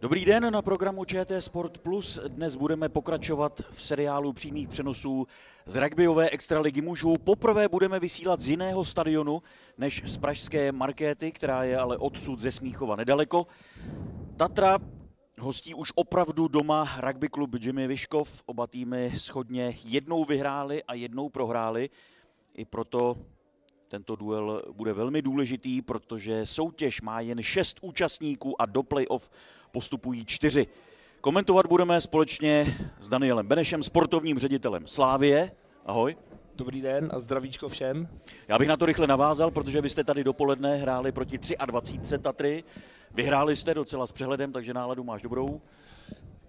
Dobrý den, na programu ČT Sport Plus. Dnes budeme pokračovat v seriálu přímých přenosů z rugbyové extraligy mužů. Poprvé budeme vysílat z jiného stadionu než z pražské Markéty, která je ale odsud ze Smíchova nedaleko. Tatra hostí už opravdu doma rugby klub Jimmy Vyškov. Oba týmy shodně jednou vyhráli a jednou prohráli. I proto tento duel bude velmi důležitý, protože soutěž má jen 6 účastníků a do play-off postupují 4. Komentovat budeme společně s Danielem Benešem, sportovním ředitelem Slávie. Ahoj. Dobrý den a zdravíčko všem. Já bych na to rychle navázal, protože vy jste tady dopoledne hráli proti 23 Tatry. Vyhráli jste docela s přehledem, takže náladu máš dobrou.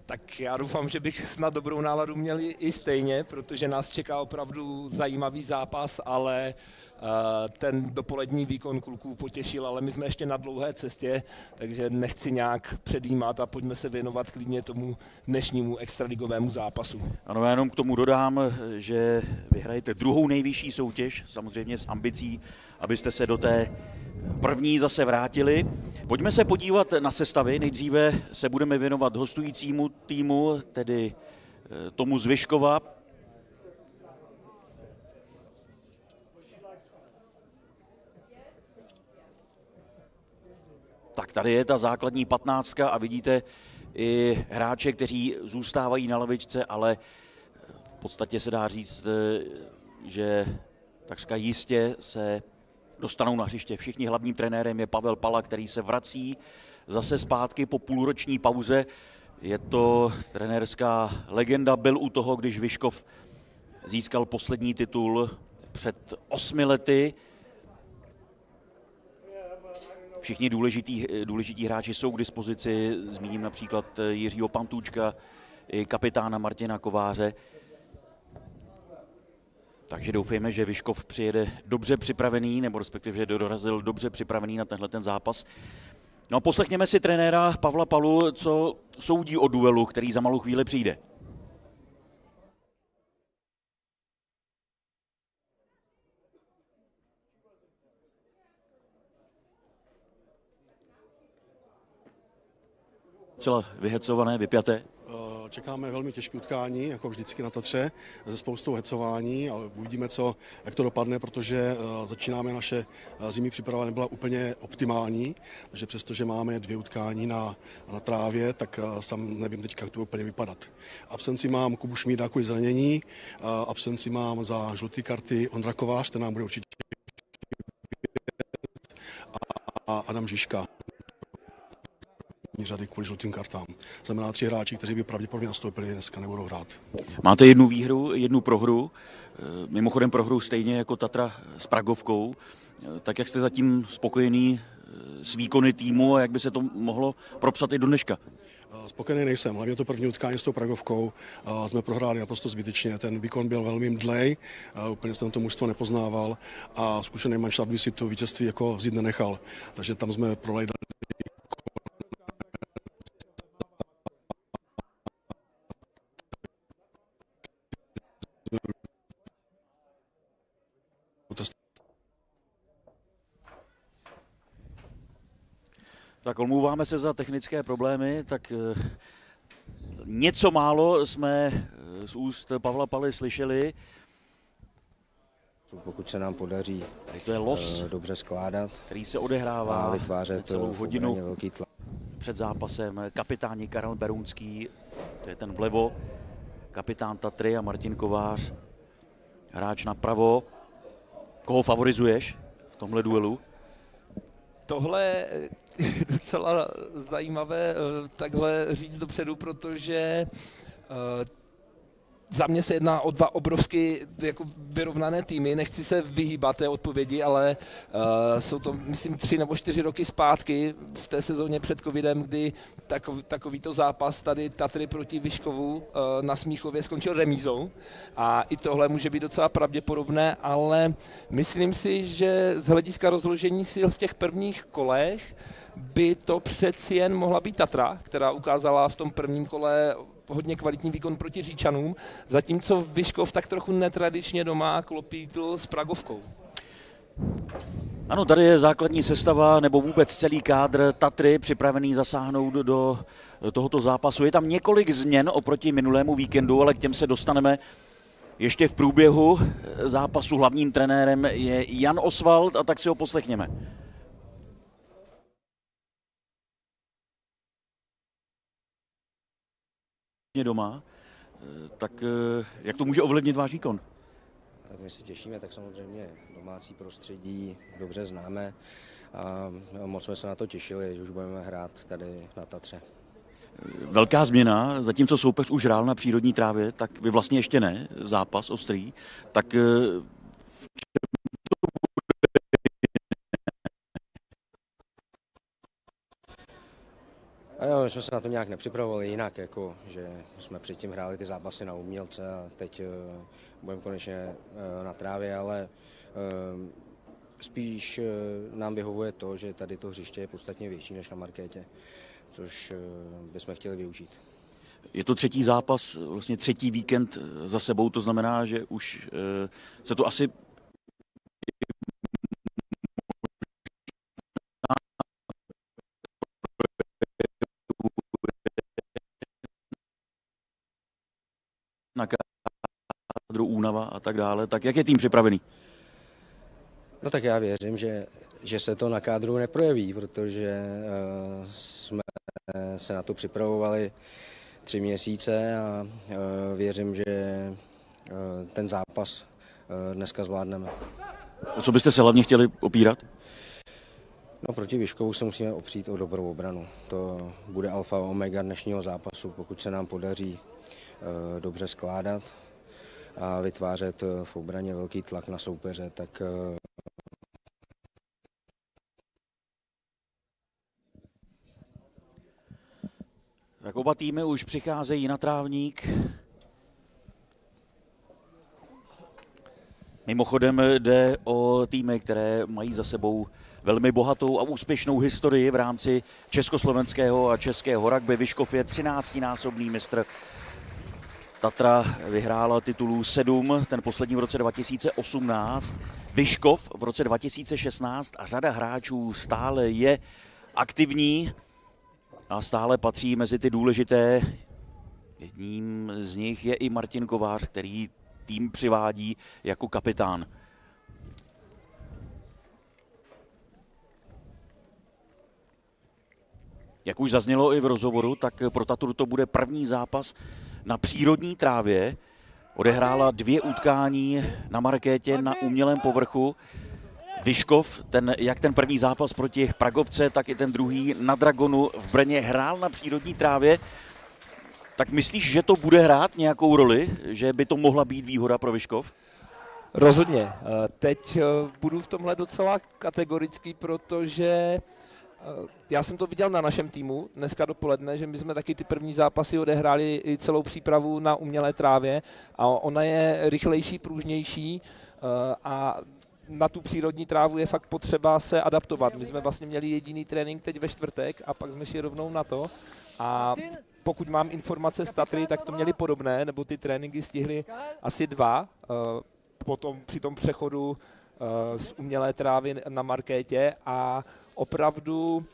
Tak já doufám, že bych snad dobrou náladu měl i stejně, protože nás čeká opravdu zajímavý zápas, ale ten dopolední výkon kluků potěšil, ale my jsme ještě na dlouhé cestě, takže nechci nějak předjímat a pojďme se věnovat klidně tomu dnešnímu extraligovému zápasu. Ano, já jenom k tomu dodám, že vyhrajete druhou nejvyšší soutěž, samozřejmě s ambicí, abyste se do té první zase vrátili. Pojďme se podívat na sestavy. Nejdříve se budeme věnovat hostujícímu týmu, tedy tomu z Vyškova. Tak tady je ta základní 15 a vidíte i hráče, kteří zůstávají na lavičce, ale v podstatě se dá říct, že takřka jistě se dostanou na hřiště. Všichni. Hlavním trenérem je Pavel Pala, který se vrací zase zpátky po půlroční pauze. Je to trenérská legenda, byl u toho, když Vyškov získal poslední titul před 8 lety. Všichni důležití hráči jsou k dispozici, zmíním například Jiřího Pantůčka i kapitána Martina Kováře. Takže doufejme, že Vyškov přijede dobře připravený, nebo respektive, že dorazil dobře připravený na tenhle zápas. No a poslechněme si trenéra Pavla Palu, co soudí o duelu, který za malou chvíli přijde. Celá vyhecované, vypjaté. Čekáme velmi těžké utkání, jako vždycky na Tatře, se spoustou hecování, ale uvidíme, jak to dopadne, protože začínáme, naše zimní příprava nebyla úplně optimální, takže přestože máme 2 utkání na trávě, tak sám nevím teď, jak to úplně vypadat. Absenci mám Kubu Šmída kvůli zranění, absenci mám za žluté karty Ondra Kovář, ten nám bude určitě a Adam Žižka řady kvůli žlutým kartám. Znamená 3 hráči, kteří by pravděpodobně nastoupili, dneska nebudou hrát. Máte 1 výhru, 1 prohru, mimochodem prohru stejně jako Tatra s Pragovkou. Tak jak jste zatím spokojený s výkony týmu a jak by se to mohlo propsat i do dneška? Spokojený nejsem, hlavně to první utkání s tou Pragovkou jsme prohráli naprosto zbytečně. Ten výkon byl velmi mdlej, úplně jsem to mužstvo nepoznával a zkušený manšaft by si to vítězství jako vzít nenechal. Takže tam jsme prolejdali. Tak omlouváme se za technické problémy, tak něco málo jsme z úst Pavla Paly slyšeli. Pokud se nám podaří to je los, dobře skládat, který se odehrává vytvářet celou hodinu velký tlak před zápasem. Kapitáni Karel Berounský, to je ten vlevo, kapitán Tatry, a Martin Kovář, hráč napravo. Koho favorizuješ v tomhle duelu? Tohle je docela zajímavé takhle říct dopředu, protože za mě se jedná o 2 obrovsky jako vyrovnané týmy. Nechci se vyhýbat té odpovědi, ale jsou to, myslím, 3 nebo 4 roky zpátky v té sezóně před covidem, kdy takovýto zápas tady Tatry proti Vyškovu na Smíchově skončil remízou. A i tohle může být docela pravděpodobné, ale myslím si, že z hlediska rozložení sil v těch prvních kolech by to přeci jen mohla být Tatra, která ukázala v tom prvním kole hodně kvalitní výkon proti Říčanům, zatímco Vyškov tak trochu netradičně doma klopítl s Pragovkou. Ano, tady je základní sestava nebo vůbec celý kádr Tatry připravený zasáhnout do tohoto zápasu. Je tam několik změn oproti minulému víkendu, ale k těm se dostaneme ještě v průběhu zápasu. Hlavním trenérem je Jan Osvald a tak si ho poslechněme. Doma, tak jak to může ovlivnit váš výkon? Tak my se těšíme, tak samozřejmě domácí prostředí dobře známe a moc jsme se na to těšili, že už budeme hrát tady na Tatře. Velká změna, zatímco soupeř už hrál na přírodní trávě, tak vy vlastně ještě ne, zápas ostrý, tak A jo, my jsme se na to nějak nepřipravovali jinak, jako že jsme předtím hráli ty zápasy na umělce a teď budeme konečně na trávě, ale spíš nám vyhovuje to, že tady to hřiště je podstatně větší než na markétě, což bychom chtěli využít. je to třetí zápas, vlastně třetí víkend za sebou, to znamená, že už se to asi na kádru únava a tak dále. Tak jak je tým připravený? No tak já věřím, že se to na kádru neprojeví, protože jsme se na to připravovali 3 měsíce a věřím, že ten zápas dneska zvládneme. O co byste se hlavně chtěli opírat? No, proti Vyškovu se musíme opřít o dobrou obranu. To bude alfa omega dnešního zápasu, pokud se nám podaří dobře skládat a vytvářet v obraně velký tlak na soupeře, tak Tak oba týmy už přicházejí na trávník. Mimochodem jde o týmy, které mají za sebou velmi bohatou a úspěšnou historii v rámci československého a českého rugby. Vyškov je 13násobný mistr. Tatra vyhrála titulů 7, ten poslední v roce 2018. Vyškov v roce 2016 a řada hráčů stále je aktivní a stále patří mezi ty důležité. Jedním z nich je i Martin Kovář, který tým přivádí jako kapitán. Jak už zaznělo i v rozhovoru, tak pro Tatru to bude první zápas na přírodní trávě. Odehrála 2 utkání na markétě na umělém povrchu. Vyškov, jak ten první zápas proti Pragovce, tak i ten druhý na Dragonu v Brně hrál na přírodní trávě. Tak myslíš, že to bude hrát nějakou roli? Že by to mohla být výhoda pro Vyškov? Rozhodně. Teď budu v tomhle docela kategorický, protože já jsem to viděl na našem týmu dneska dopoledne, že my jsme taky ty první zápasy odehráli i celou přípravu na umělé trávě a ona je rychlejší, pružnější a na tu přírodní trávu je fakt potřeba se adaptovat. My jsme vlastně měli jediný trénink teď ve čtvrtek a pak jsme šli rovnou na to a pokud mám informace z Tatry, tak to měli podobné, nebo ty tréninky stihli asi 2 potom při tom přechodu z umělé trávy na markétě a opravdu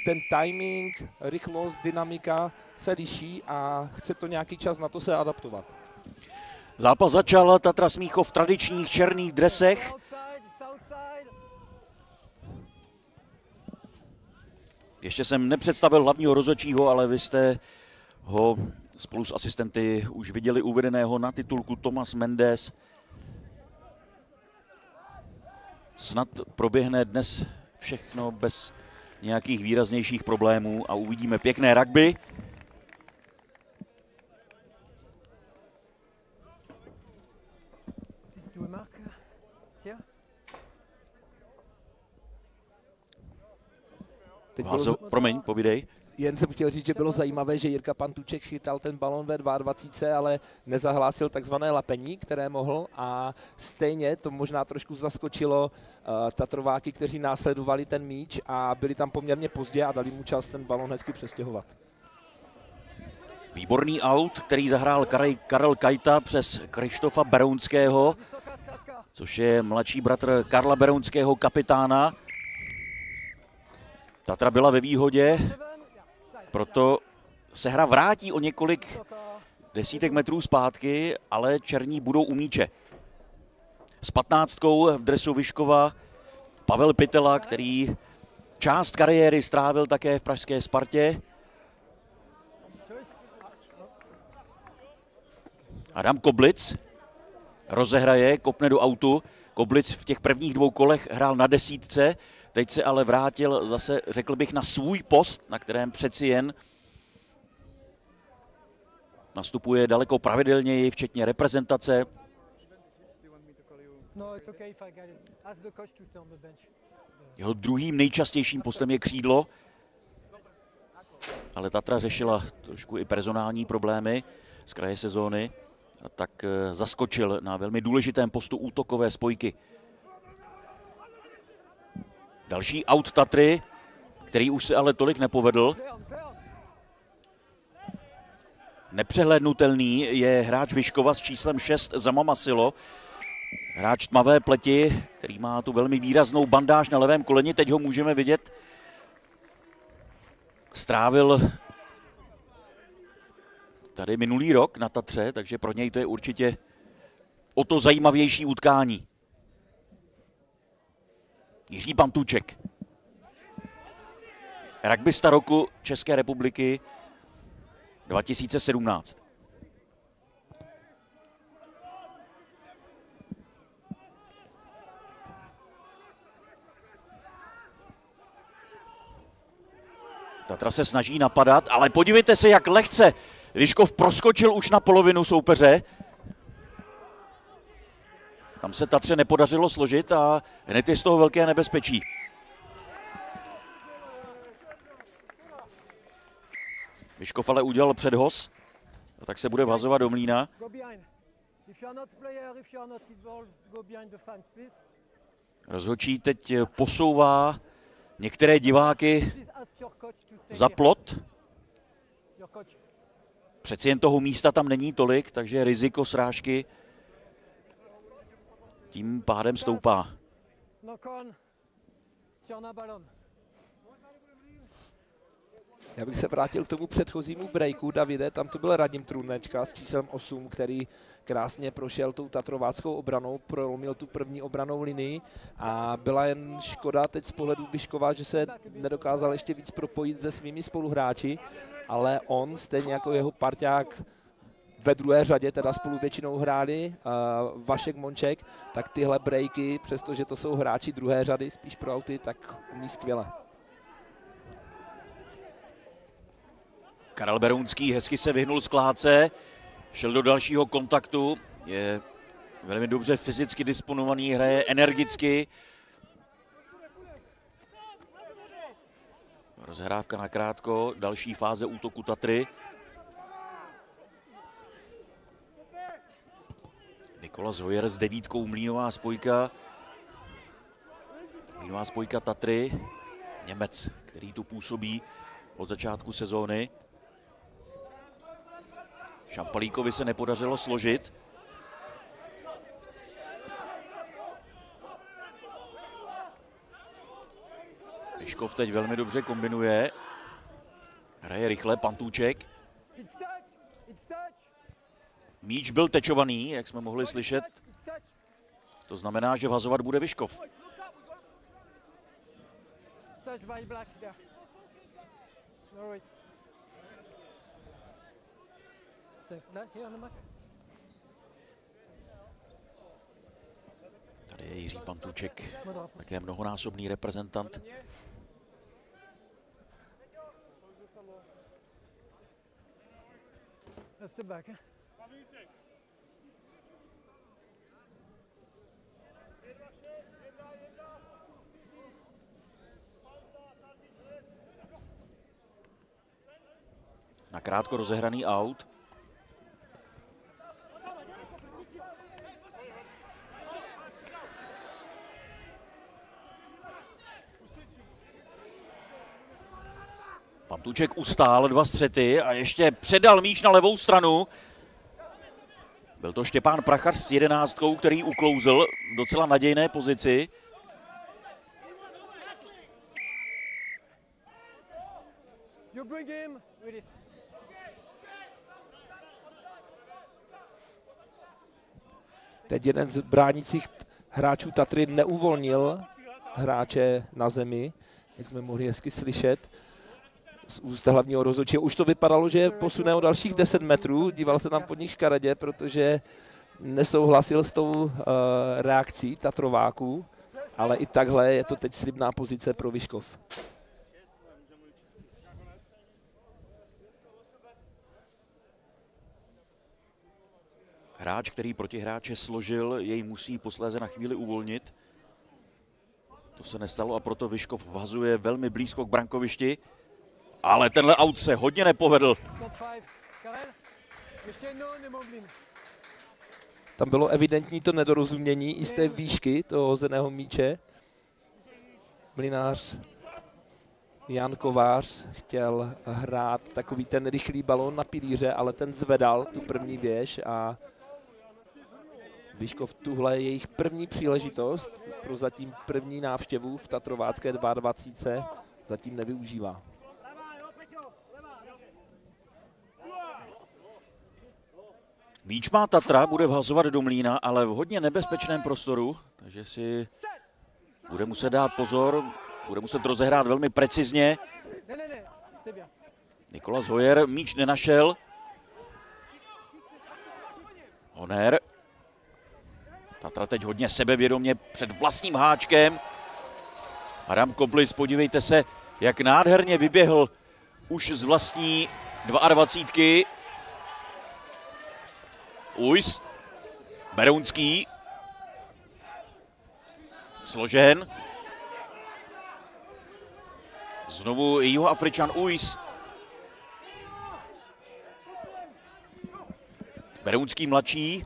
ten timing, rychlost, dynamika se liší a chce to nějaký čas na to se adaptovat. Zápas začal, Tatra Smíchov v tradičních černých dresech. Ještě jsem nepředstavil hlavního rozhodčího, ale vy jste ho spolu s asistenty už viděli uvedeného na titulku, Tomas Mendes. Snad proběhne dnes všechno bez nějakých výraznějších problémů a uvidíme pěkné rugby. Promiň, povídej. Jen jsem chtěl říct, že bylo zajímavé, že Jirka Pantuček chytal ten balon ve 22, ale nezahlásil takzvané lapení, které mohl a stejně to možná trošku zaskočilo Tatrováky, kteří následovali ten míč a byli tam poměrně pozdě a dali mu čas ten balon hezky přestěhovat. Výborný aut, který zahrál Karel Kajta přes Krištofa Berounského, což je mladší bratr Karla Berounského, kapitána. Tatra byla ve výhodě, proto se hra vrátí o několik desítek metrů zpátky, ale černí budou u míče. S 15 v dresu Vyškova Pavel Pitela, který část kariéry strávil také v pražské Spartě. Adam Koblic rozehraje, kopne do autu. Koblic v těch prvních 2 kolech hrál na 10, teď se ale vrátil zase, řekl bych, na svůj post, na kterém přeci jen nastupuje daleko pravidelněji, včetně reprezentace. Jeho druhým nejčastějším postem je křídlo, ale Tatra řešila trošku i personální problémy z kraje sezóny, a tak zaskočil na velmi důležitém postu útokové spojky. Další aut Tatry, který už se ale tolik nepovedl. Nepřehlédnutelný je hráč Vyškova s číslem 6 Zama Masilo. Hráč tmavé pleti, který má tu velmi výraznou bandáž na levém koleni. Teď ho můžeme vidět. Strávil tady minulý rok na Tatře, takže pro něj to je určitě o to zajímavější utkání. Jiří Pantůček. Rugbysta roku České republiky 2017. Tatra se snaží napadat, ale podívejte se, jak lehce Vyškov proskočil už na polovinu soupeře. Tam se Tatře nepodařilo složit a hned je z toho velké nebezpečí. Vyškov ale udělal předhoz, a tak se bude vazovat do mlýna. Rozhodčí teď posouvá některé diváky za plot. Přeci jen toho místa tam není tolik, takže riziko srážky tím pádem stoupá. Já bych se vrátil k tomu předchozímu breaku, Davide, tam to byl Radim Trůnečka s číslem 8, který krásně prošel tou tatrováckou obranou, prolomil tu první obranou linii a byla jen škoda teď z pohledu Vyškova, že se nedokázal ještě víc propojit se svými spoluhráči, ale on, stejně jako jeho parťák ve druhé řadě, teda spolu většinou hráli, Vašek Monček, tak tyhle breaky, přestože to jsou hráči druhé řady, spíš pro auty, tak umí skvěle. Karel Berounský hezky se vyhnul skládce, šel do dalšího kontaktu, je velmi dobře fyzicky disponovaný, hraje energicky. Rozhrávka nakrátko, další fáze útoku Tatry. Nikolas Hojer s 9, mlýnová spojka. Mlýnová spojka Tatry, Němec, který tu působí od začátku sezóny. Šampalíkovi se nepodařilo složit. Vyškov teď velmi dobře kombinuje. Hraje rychle Pantůček. Míč byl tečovaný, jak jsme mohli slyšet. To znamená, že vhazovat bude Vyškov. Tady je Jiří Pantůček, také mnohonásobný reprezentant. Nakrátko rozehraný aut. Pantůček ustál 2 střety a ještě předal míč na levou stranu. Byl to Štěpán Prachař s 11, který uklouzl v docela nadějné pozici. Teď jeden z bránících hráčů Tatry neuvolnil hráče na zemi, jak jsme mohli hezky slyšet z úst hlavního rozhodčího. Už to vypadalo, že posune o dalších 10 metrů, díval se tam pod nich škaredě, protože nesouhlasil s tou reakcí Tatrováků, ale i takhle je to teď slibná pozice pro Vyškov. Hráč, který protihráče složil, jej musí posléze na chvíli uvolnit. To se nestalo a proto Vyškov vhazuje velmi blízko k brankovišti. Ale tenhle aut se hodně nepovedl. Tam bylo evidentní to nedorozumění i z té výšky toho hozeného míče. Mlynář Jan Kovář chtěl hrát takový ten rychlý balón na pilíře, ale ten zvedal tu první věž a Vyškov tuhle je jejich první příležitost pro zatím první návštěvu v tatrovácké 22. zatím nevyužívá. Míč má Tatra, bude vhazovat do mlýna, ale v hodně nebezpečném prostoru, takže si bude muset dát pozor, bude muset rozehrát velmi precizně. Nikolas Hoyer míč nenašel. Honer. Tatra teď hodně sebevědomě před vlastním háčkem. Adam Koblis, podívejte se, jak nádherně vyběhl už z vlastní 22. Ujs, Berounský, složen. Znovu Jihoafričan Ujs. Berounský mladší.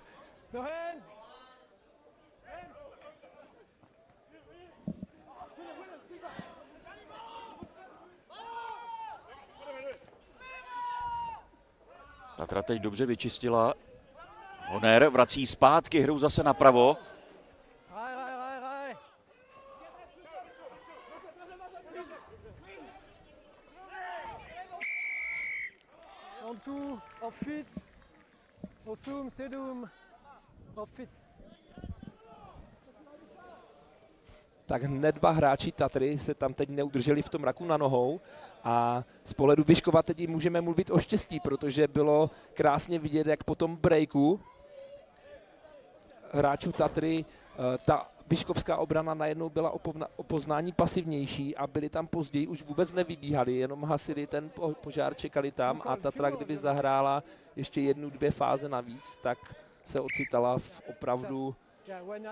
Tatra teď dobře vyčistila. Honer vrací zpátky hru zase napravo. Tak hned dva hráči Tatry se tam teď neudrželi v tom mraku na nohou a z pohledu Vyškova teď můžeme mluvit o štěstí, protože bylo krásně vidět, jak po tom breaku hráčů Tatry ta vyškovská obrana najednou byla o poznání pasivnější a byli tam později, už vůbec nevybíhali, jenom hasili ten požár, čekali tam a Tatra, kdyby zahrála ještě 1-2 fáze navíc, tak se ocitala v opravdu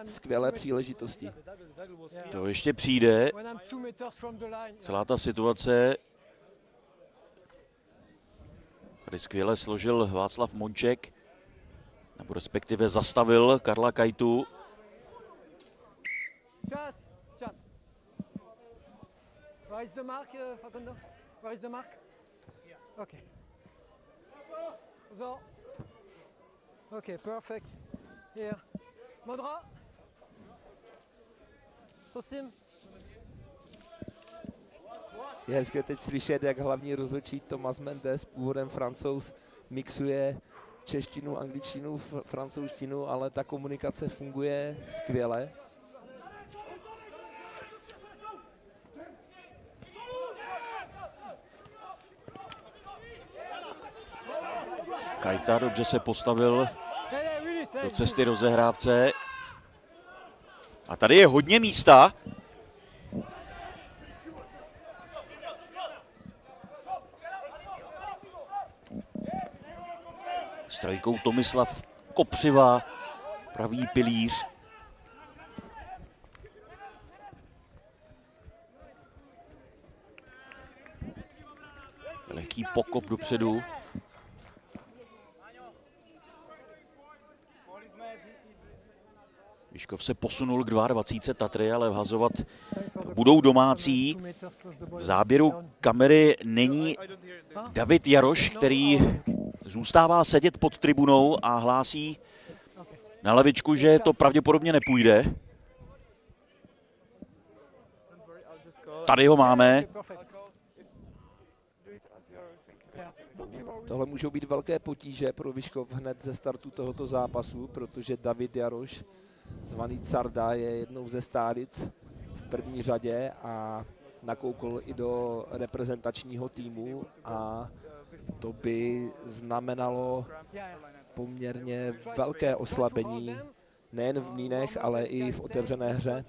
skvělé příležitosti. To ještě přijde. Celá ta situace. Tady skvěle složil Václav Monček, nebo respektive zastavil Karla Kajtu. Čas. Where is the mark, Facundo? Where is the mark? Okay. So. Okay, perfect. Here. Modra. Prosím. Je hezké teď slyšet, jak hlavní rozhodčí Thomas Mendes, původem Francouz, mixuje češtinu, angličtinu, francouzštinu, ale ta komunikace funguje skvěle. Kajta dobře se postavil do cesty rozehrávce. A tady je hodně místa. S trojkou Tomislav Kopřiva, pravý pilíř. Lehký pokop dopředu. Vyškov se posunul k 22. Tatry, ale vhazovat budou domácí. V záběru kamery není David Jaroš, který zůstává sedět pod tribunou a hlásí na lavičku, že to pravděpodobně nepůjde. Tady ho máme. Tohle můžou být velké potíže pro Vyškov hned ze startu tohoto zápasu, protože David Jaroš, zvaný Carda, je jednou ze stálic v první řadě a nakoukl i do reprezentačního týmu a to by znamenalo poměrně velké oslabení nejen v mlýnech, ale i v otevřené hře.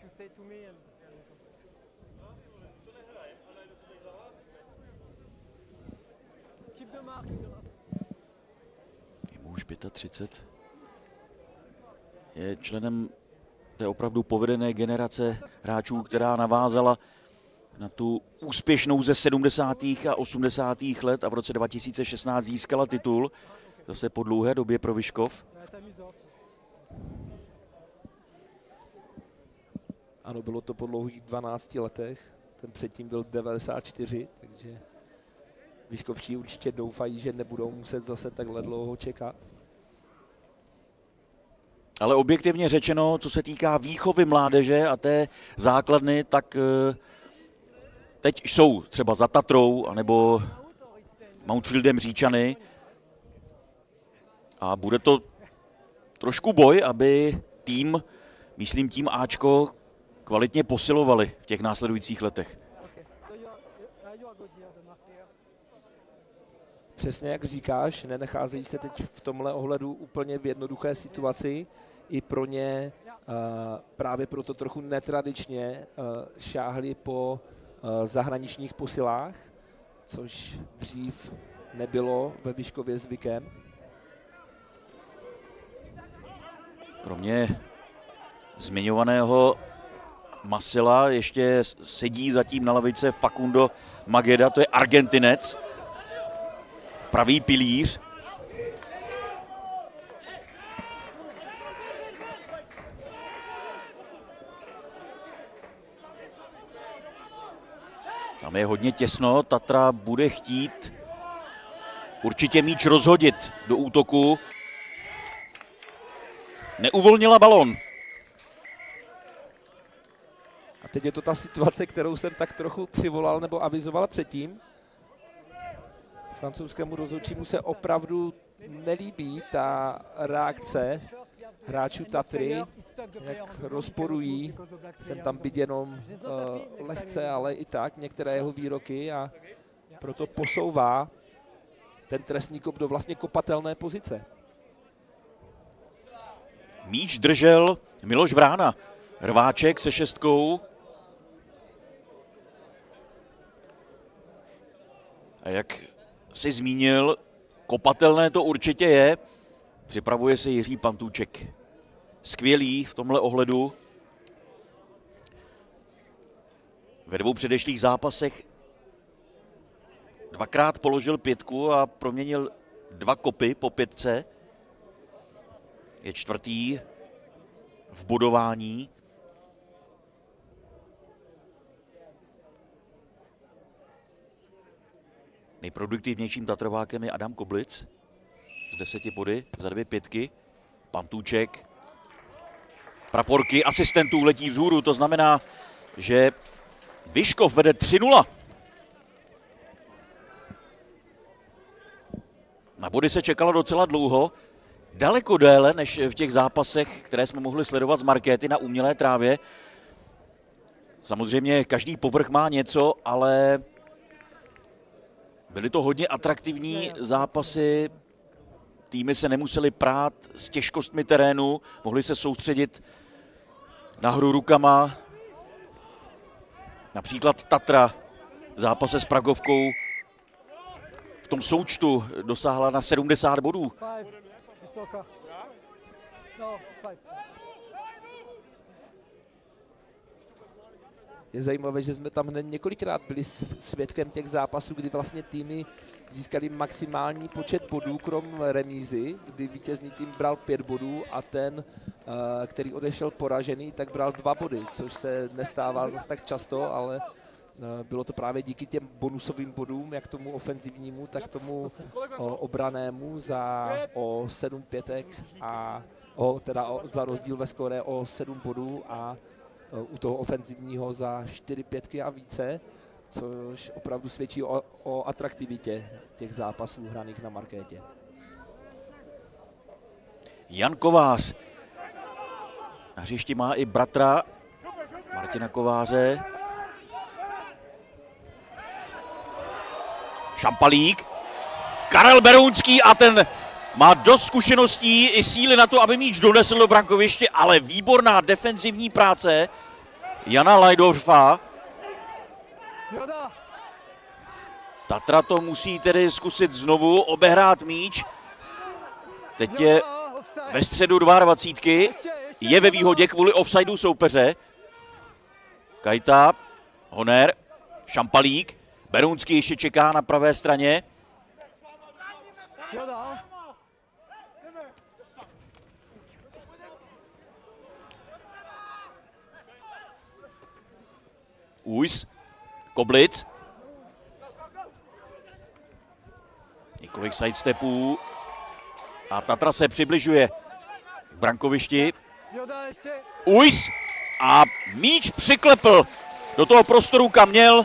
Je mu už 35. Je členem té opravdu povedené generace hráčů, která navázala na tu úspěšnou ze 70. a 80. let a v roce 2016 získala titul. Zase po dlouhé době pro Vyškov. Ano, bylo to po dlouhých 12 letech. Ten předtím byl 94, takže Vyškovští určitě doufají, že nebudou muset zase takhle dlouho čekat. Ale objektivně řečeno, co se týká výchovy mládeže a té základny, tak teď jsou třeba za Tatrou anebo Mountfieldem Říčany a bude to trošku boj, aby tým, myslím tím Ačko, kvalitně posilovali v těch následujících letech. Přesně jak říkáš, nenecházejí se teď v tomhle ohledu úplně v jednoduché situaci. I pro ně právě proto trochu netradičně šáhli po zahraničních posilách, což dřív nebylo ve Vyškově zvykem. Kromě zmiňovaného Masila ještě sedí zatím na lavice Facundo Mageda, to je Argentinec, pravý pilíř. Tam je hodně těsno, Tatra bude chtít určitě míč rozhodit do útoku. Neuvolnila balon. A teď je to ta situace, kterou jsem tak trochu přivolal nebo avizoval předtím. Francouzskému rozhodčímu se opravdu nelíbí ta reakce hráčů Tatry, jak rozporují. Jsem tam byt jenom lehce, ale i tak některé jeho výroky a proto posouvá ten trestný kop do vlastně kopatelné pozice. Míč držel Miloš Vrána. Rváček se šestkou. A jak si zmínil, kopatelné to určitě je. Připravuje se Jiří Pantůček. Skvělý v tomhle ohledu. Ve dvou předešlých zápasech dvakrát položil pětku a proměnil 2 kopy po pětce. Je čtvrtý v bodování. Nejproduktivnějším Tatrovákem je Adam Koblic z 10 body za 2 pětky. Pantůček. Praporky asistentů letí vzhůru, to znamená, že Vyškov vede 3-0. Na body se čekalo docela dlouho, daleko déle než v těch zápasech, které jsme mohli sledovat z Markéty na umělé trávě. Samozřejmě každý povrch má něco, ale byly to hodně atraktivní zápasy. Týmy se nemuseli prát s těžkostmi terénu, mohli se soustředit na hru rukama. Například Tatra v zápase s Pragovkou v tom součtu dosáhla na 70 bodů. Je zajímavé, že jsme tam hned několikrát byli svědkem těch zápasů, kdy vlastně týmy získali maximální počet bodů, krom remízy, kdy vítězný tým bral 5 bodů a ten, který odešel poražený, tak bral 2 body, což se nestává zase tak často, ale bylo to právě díky těm bonusovým bodům, jak tomu ofenzivnímu, tak tomu obranému o 7 pětek a za rozdíl ve skóre o 7 bodů a u toho ofenzivního za 4 pětky a více, což opravdu svědčí o atraktivitě těch zápasů hraných na markétě. Jan Kovář. Na hřišti má i bratra Martina Kováře. Šampalík. Karel Berounský a ten má dost zkušeností i síly na to, aby míč donesl do brankoviště, ale výborná defenzivní práce Jana Lajdorfa. Tatra to musí tedy zkusit znovu obehrát míč. Teď je ve středu 22. Je ve výhodě kvůli offsideu soupeře. Kajta, Honer, Šampalík. Berounský ještě čeká na pravé straně. Ujs, Koblic. Několik sidestepů. A Tatra se přibližuje k brankovišti. Ujs a míč přiklepl do toho prostoru, kam měl.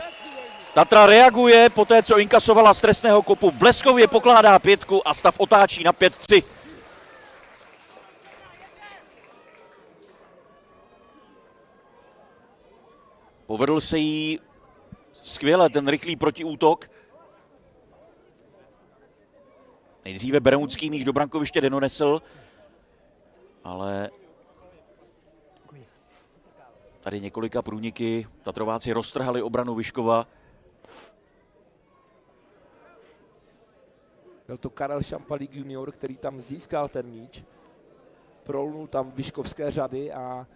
Tatra reaguje po té, co inkasovala z trestného kopu. Bleskově pokládá pětku a stav otáčí na 5-3. Povedl se jí skvěle ten rychlý protiútok. Nejdříve Berounský míč do brankoviště nedonesl, ale tady několika průniky Tatrováci roztrhali obranu Vyškova. Byl to Karel Šampalík junior, který tam získal ten míč. Prolnul tam vyškovské řady a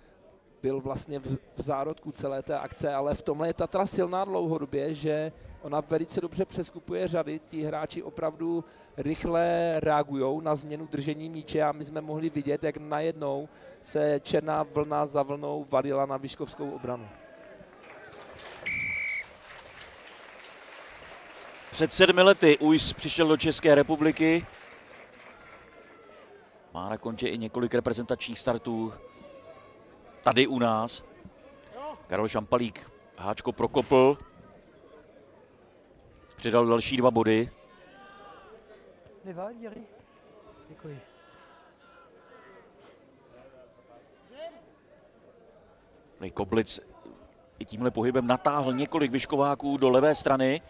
byl vlastně v zárodku celé té akce, ale v tomhle je Tatra silná dlouhodobě, že ona velice dobře přeskupuje řady. Ti hráči opravdu rychle reagují na změnu držení míče a my jsme mohli vidět, jak najednou se černá vlna za vlnou valila na vyškovskou obranu. Před 7 lety Ujs přišel do České republiky. Má na kontě i několik reprezentačních startů tady u nás. Karel Šampalík háčko prokopl. Přidal další 2 body. Děkuji. Koblic i tímhle pohybem natáhl několik vyškováků do levé strany.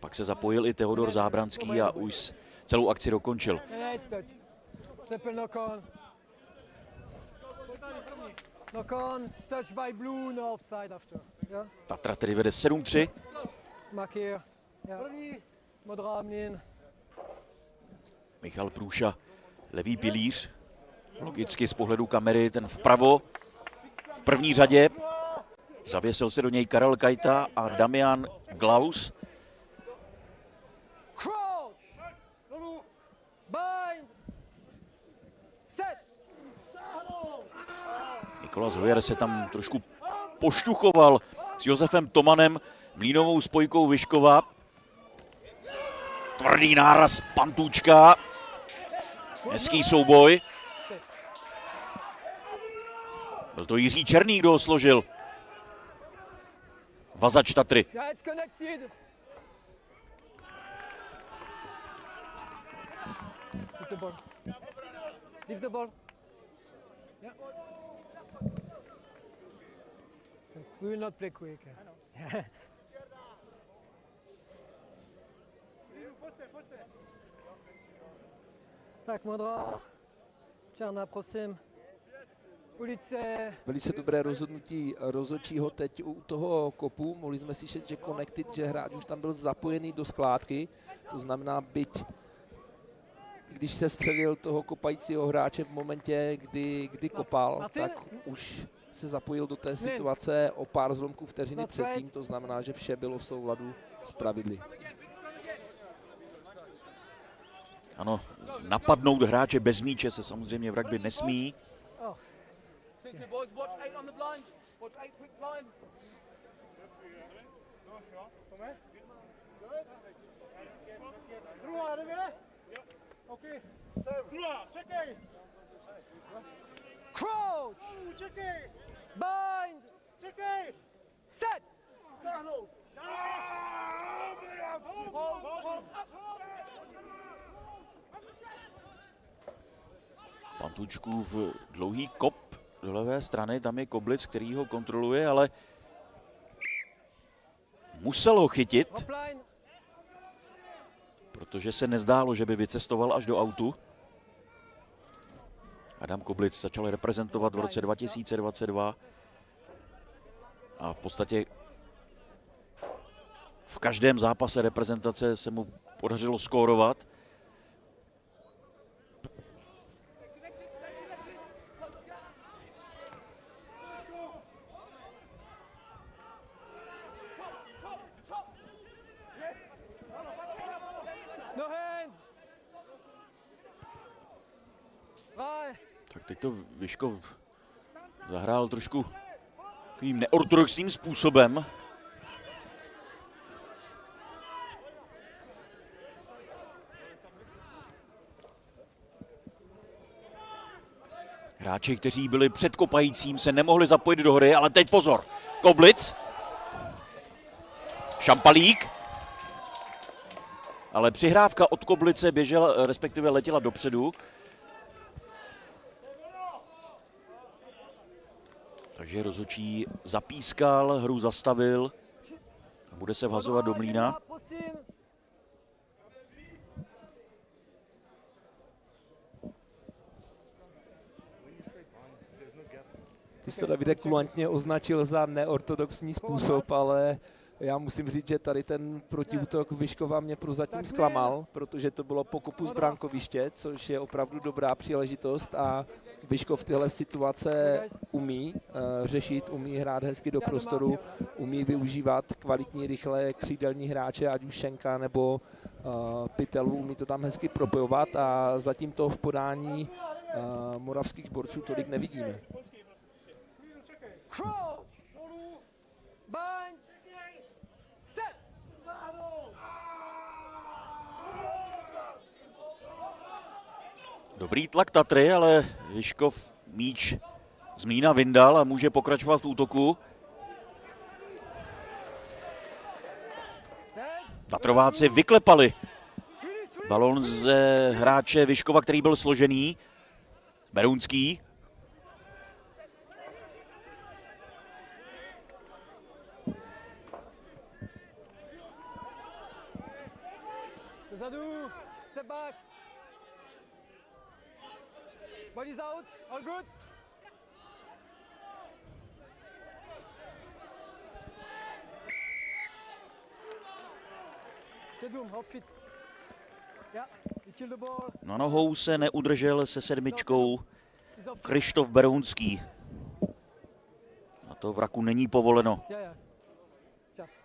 Pak se zapojil i Teodor Zábranský a už celou akci dokončil. Tatra tedy vede 7-3. Michal Průša, levý pilíř. Logicky z pohledu kamery ten vpravo v první řadě. Zavěsil se do něj Karel Kajta a Damian Glaus. Nikolas Hojer se tam trošku poštuchoval s Josefem Tomanem, mlýnovou spojkou Vyškova. Tvrdý náraz Pantůčka. Hezký souboj. Byl to Jiří Černý, kdo ho složil. Vazač Tatry. Leave the ball. We will not play quick. Tak, Modra. Černá, prosím. Ulice. Velice dobré rozhodnutí rozhodčího teď u toho kopu. Mohli jsme slyšet, že Connected, že hráč už tam byl zapojený do skládky. To znamená, byť když se střelil toho kopajícího hráče v momentě, kdy kopal, tak už se zapojil do té situace o pár zlomků vteřiny předtím. To znamená, že vše bylo v souladu s pravidly. Ano, napadnout hráče bez míče se samozřejmě v rugby nesmí. Crouch! Bind! Set! Pan Tučkův dlouhý kop do levé strany, tam je Koblic, který ho kontroluje, ale musel ho chytit, Hopline! protože se nezdálo, že by vycestoval až do autu. Adam Koblic začal reprezentovat v roce 2022 a v podstatě v každém zápase reprezentace se mu podařilo skórovat. No hands! Right! Tak teď to Vyškov zahrál trošku takovým neortodoxním způsobem. Hráči, kteří byli před kopajícím, se nemohli zapojit do hry, ale teď pozor. Koblic. Šampalík. Ale přihrávka od Koblice běžela, respektive letěla dopředu. Takže rozhodčí zapískal, hru zastavil a bude se vhazovat do mlýna. Ty jsi to, Davide, kulantně označil za neortodoxní způsob, ale já musím říct, že tady ten protiútok Vyškova mě prozatím zklamal, protože to bylo pokupu z brankoviště, což je opravdu dobrá příležitost a Vyškov tyhle situace umí řešit, umí hrát hezky do prostoru, umí využívat kvalitní, rychlé křídelní hráče, ať už Šenka nebo Pitelu, umí to tam hezky propojovat a zatím to v podání moravských borců tolik nevidíme. Crouch! Bind! Set! Dobrý tlak Tatry, ale Vyškov míč z mlýna vyndal a může pokračovat v útoku. Tatrováci vyklepali balón z hráče Vyškova, který byl složený. Berounský. Dozadu! Step back! Body's out! All good? Sedum, off fit. Yeah, you kill the ball. Na nohou se neudržel se sedmičkou Krištof Berounský. A to v Raku není povoleno. Yeah, yeah. Just.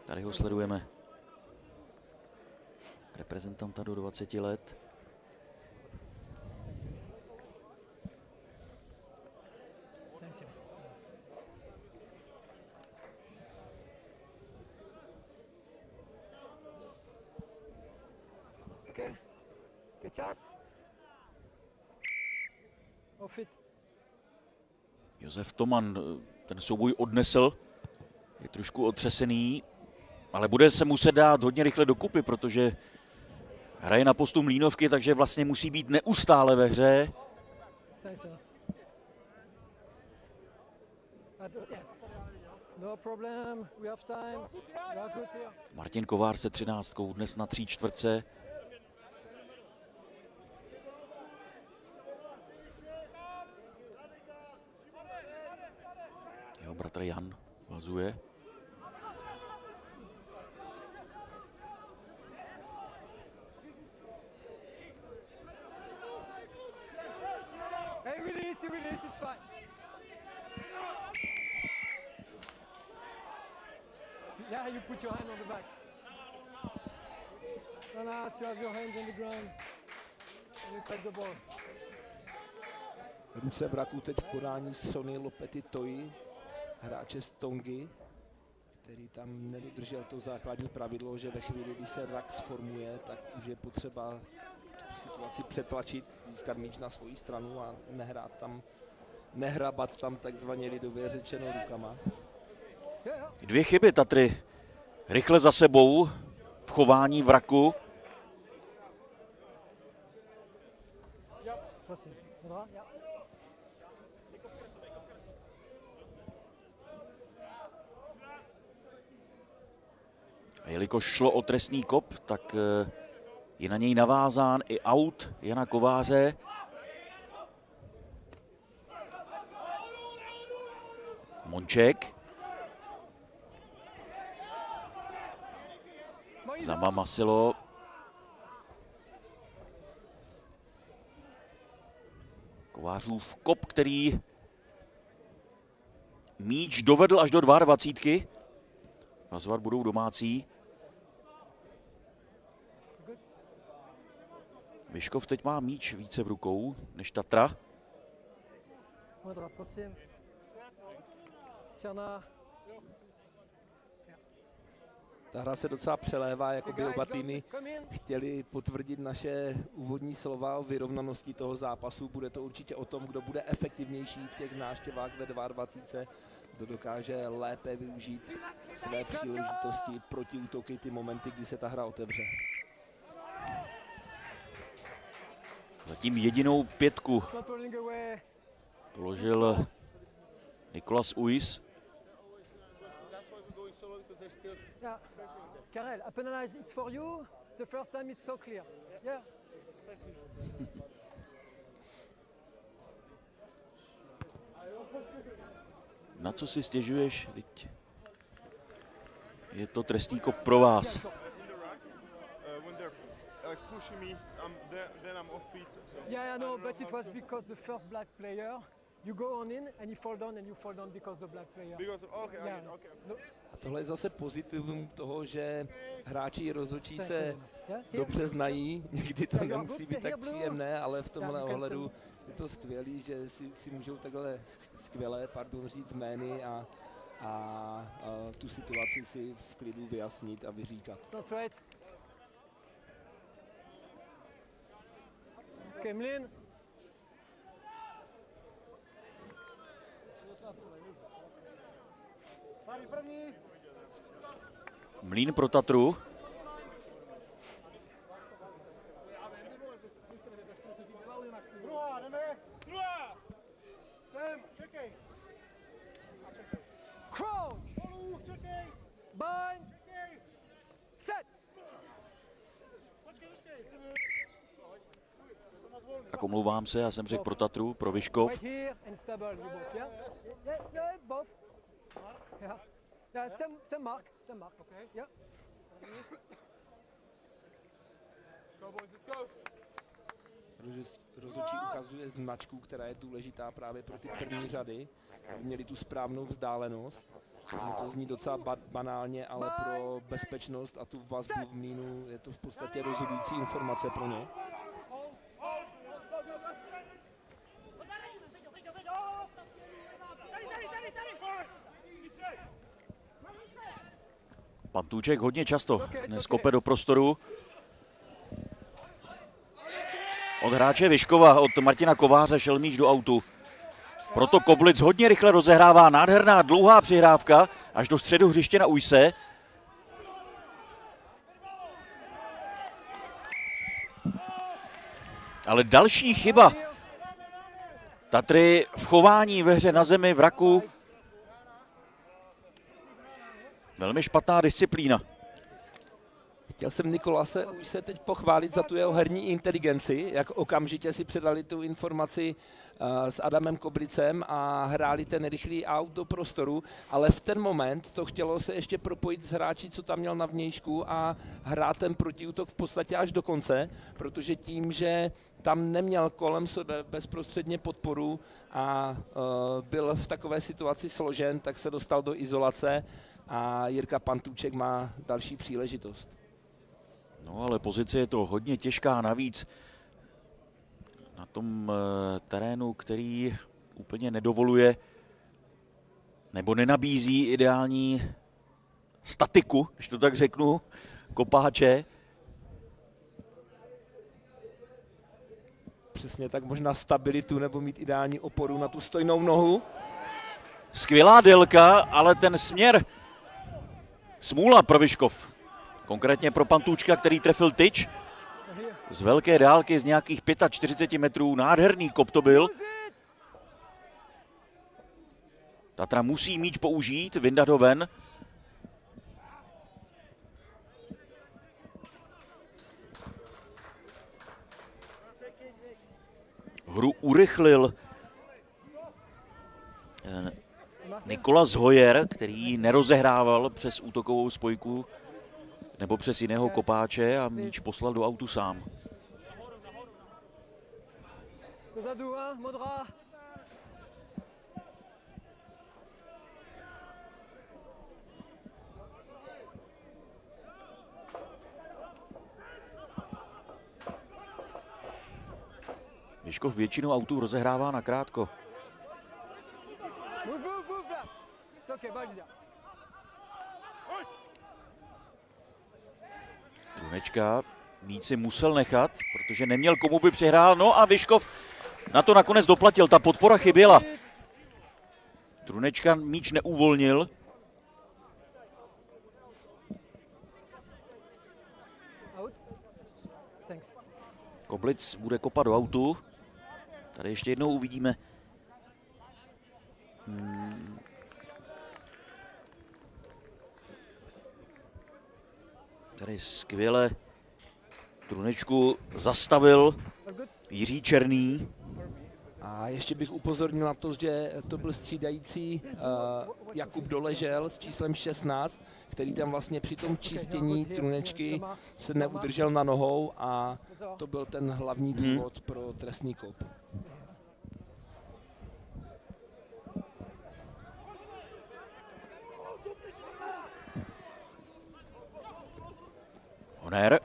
Tady ho sledujeme. Reprezentanta do 20 let. Okay. Good čas. Off fit. Josef Toman ten souboj odnesl. Je trošku otřesený, ale bude se muset dát hodně rychle dokupy, protože hraje na postu Mlýnovky, takže vlastně musí být neustále ve hře. No problem, we have time. We are good here. Martin Kovář se 13, dnes na 3/4. Jeho bratr Jan vazuje. Hey, release, it's fine. Yeah, you put your hand on the back. No, you have your hands on the ground. And you cut the ball. Ruce v Raku teď v podání Sonny Lopety Toyi, hráče z Tongy, který tam nedodržel to základní pravidlo, že ve chvíli, kdy se rak sformuje, tak už je potřeba tu situaci přetlačit, získat míč na svoji stranu a nehrabat tam takzvaně lidově řečeno rukama. 2 chyby Tatry rychle za sebou v chování vraku. A jelikož šlo o trestný kop, tak je na něj navázán i aut Jana Kováře. Monček. Zama Masilo. Kovářův kop, který míč dovedl až do 22. Vazovat budou domácí. Vyškov teď má míč více v rukou než Tatra. Ta hra se docela přelévá, jako by oba týmy chtěli potvrdit naše úvodní slova o vyrovnanosti toho zápasu. Bude to určitě o tom, kdo bude efektivnější v těch návštěvách ve 22, kdo dokáže lépe využít své příležitosti, protiútoky, ty momenty, kdy se ta hra otevře. Zatím jedinou 5 položil Nikolas Uis. Yeah. Karel, a penalize, it's for you. The first time it's so clear. Yeah. Na co si stěžuješ? Teď je to trestný kop pro vás. Yeah, I know, but it was because the first black player, you go on in and you fall down because the black player. Okay. No, A tohle je zase pozitivum toho, že hráči i rozhodčí se dobře znají, někdy to nemusí být tak příjemné, ale v tomhle ohledu je to skvělý, že si můžou takhle skvěle říct jmény a tu situaci si v klidu vyjasnit a vyříkat. that's right. Okay, Mlin. Mlín pro Tatru. Crouch. Bind. Set. Tak omlouvám se, já jsem řekl pro Tatru, pro Vyškov. Right here and stable, you both, yeah? Yeah, both. Yeah. Yeah, same mark, okay? Yeah. Rozhodčí ukazuje značku, která je důležitá právě pro ty první řady. Měli tu správnou vzdálenost. To zní docela banálně, ale pro bezpečnost a tu vazbu v mlýnu je to v podstatě rozhodující informace pro ně. Pantůček hodně často dnes kope do prostoru. Od hráče Vyškova, od Martina Kováře šel míč do autu. Proto Koblic hodně rychle rozehrává, nádherná dlouhá přihrávka až do středu hřiště na Ujse. Ale další chyba Tatry v chování ve hře na zemi, v raku. Velmi špatná disciplína. Chtěl jsem Nikolase už se teď pochválit za tu jeho herní inteligenci, jak okamžitě si předali tu informaci s Adamem Koblicem a hráli ten rychlý aut do prostoru, ale v ten moment to chtělo se ještě propojit s hráči, co tam měl na vnějšku a hrát ten protiútok v podstatě až do konce, protože tím, že tam neměl kolem sebe bezprostředně podporu a byl v takové situaci složen, tak se dostal do izolace a Jirka Pantůček má další příležitost. No ale pozice je to hodně těžká, navíc na tom terénu, který úplně nedovoluje nebo nenabízí ideální statiku, když to tak řeknu, kopáče. Přesně tak, možná stabilitu nebo mít ideální oporu na tu stojnou nohu. Skvělá délka, ale ten směr smůla pro Vyškov. Konkrétně pro Pantůčka, který trefil tyč. Z velké dálky z nějakých 45 metrů. Nádherný kop to byl. Tatra musí míč použít, vyndat ho ven. Hru urychlil Nikolas Hoyer, který nerozehrával přes útokovou spojku nebo přes jiného kopáče a míč poslal do autu sám. Dozadu, modrá. Vyškov většinu autů rozehrává nakrátko. Trunečka míč si musel nechat, protože neměl komu by přihrál. No a Vyškov na to nakonec doplatil. Ta podpora chyběla. Trunečka míč neuvolnil. Koblic bude kopat do autu. Tady ještě jednou uvidíme. Tady skvěle Trunečku zastavil Jiří Černý. A ještě bych upozornil na to, že to byl střídající Jakub Doležel s číslem 16, který tam vlastně při tom čistění Trunečky se neudržel na nohou a to byl ten hlavní důvod pro trestný kop. Honer,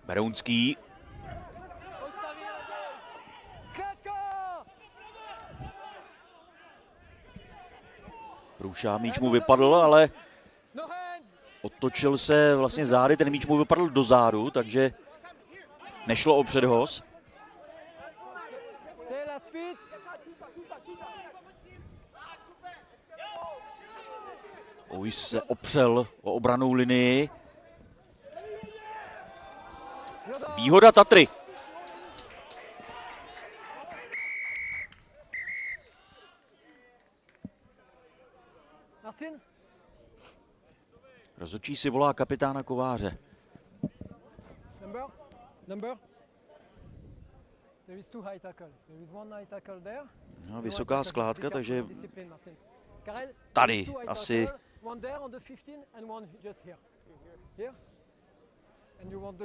Berounský. Průša, míč mu vypadl, ale otočil se vlastně zády, ten míč mu vypadl do zádu, takže nešlo o předhoz. Ujs se opřel o obrannou linii. Výhoda Tatry. Martin? Rozhodčí si volá kapitána Kováře. Number? There is two high tackle. There is one high tackle there. No, vysoká skládka, takže tady asi. One there on the 15 and one just here. Here? And you want the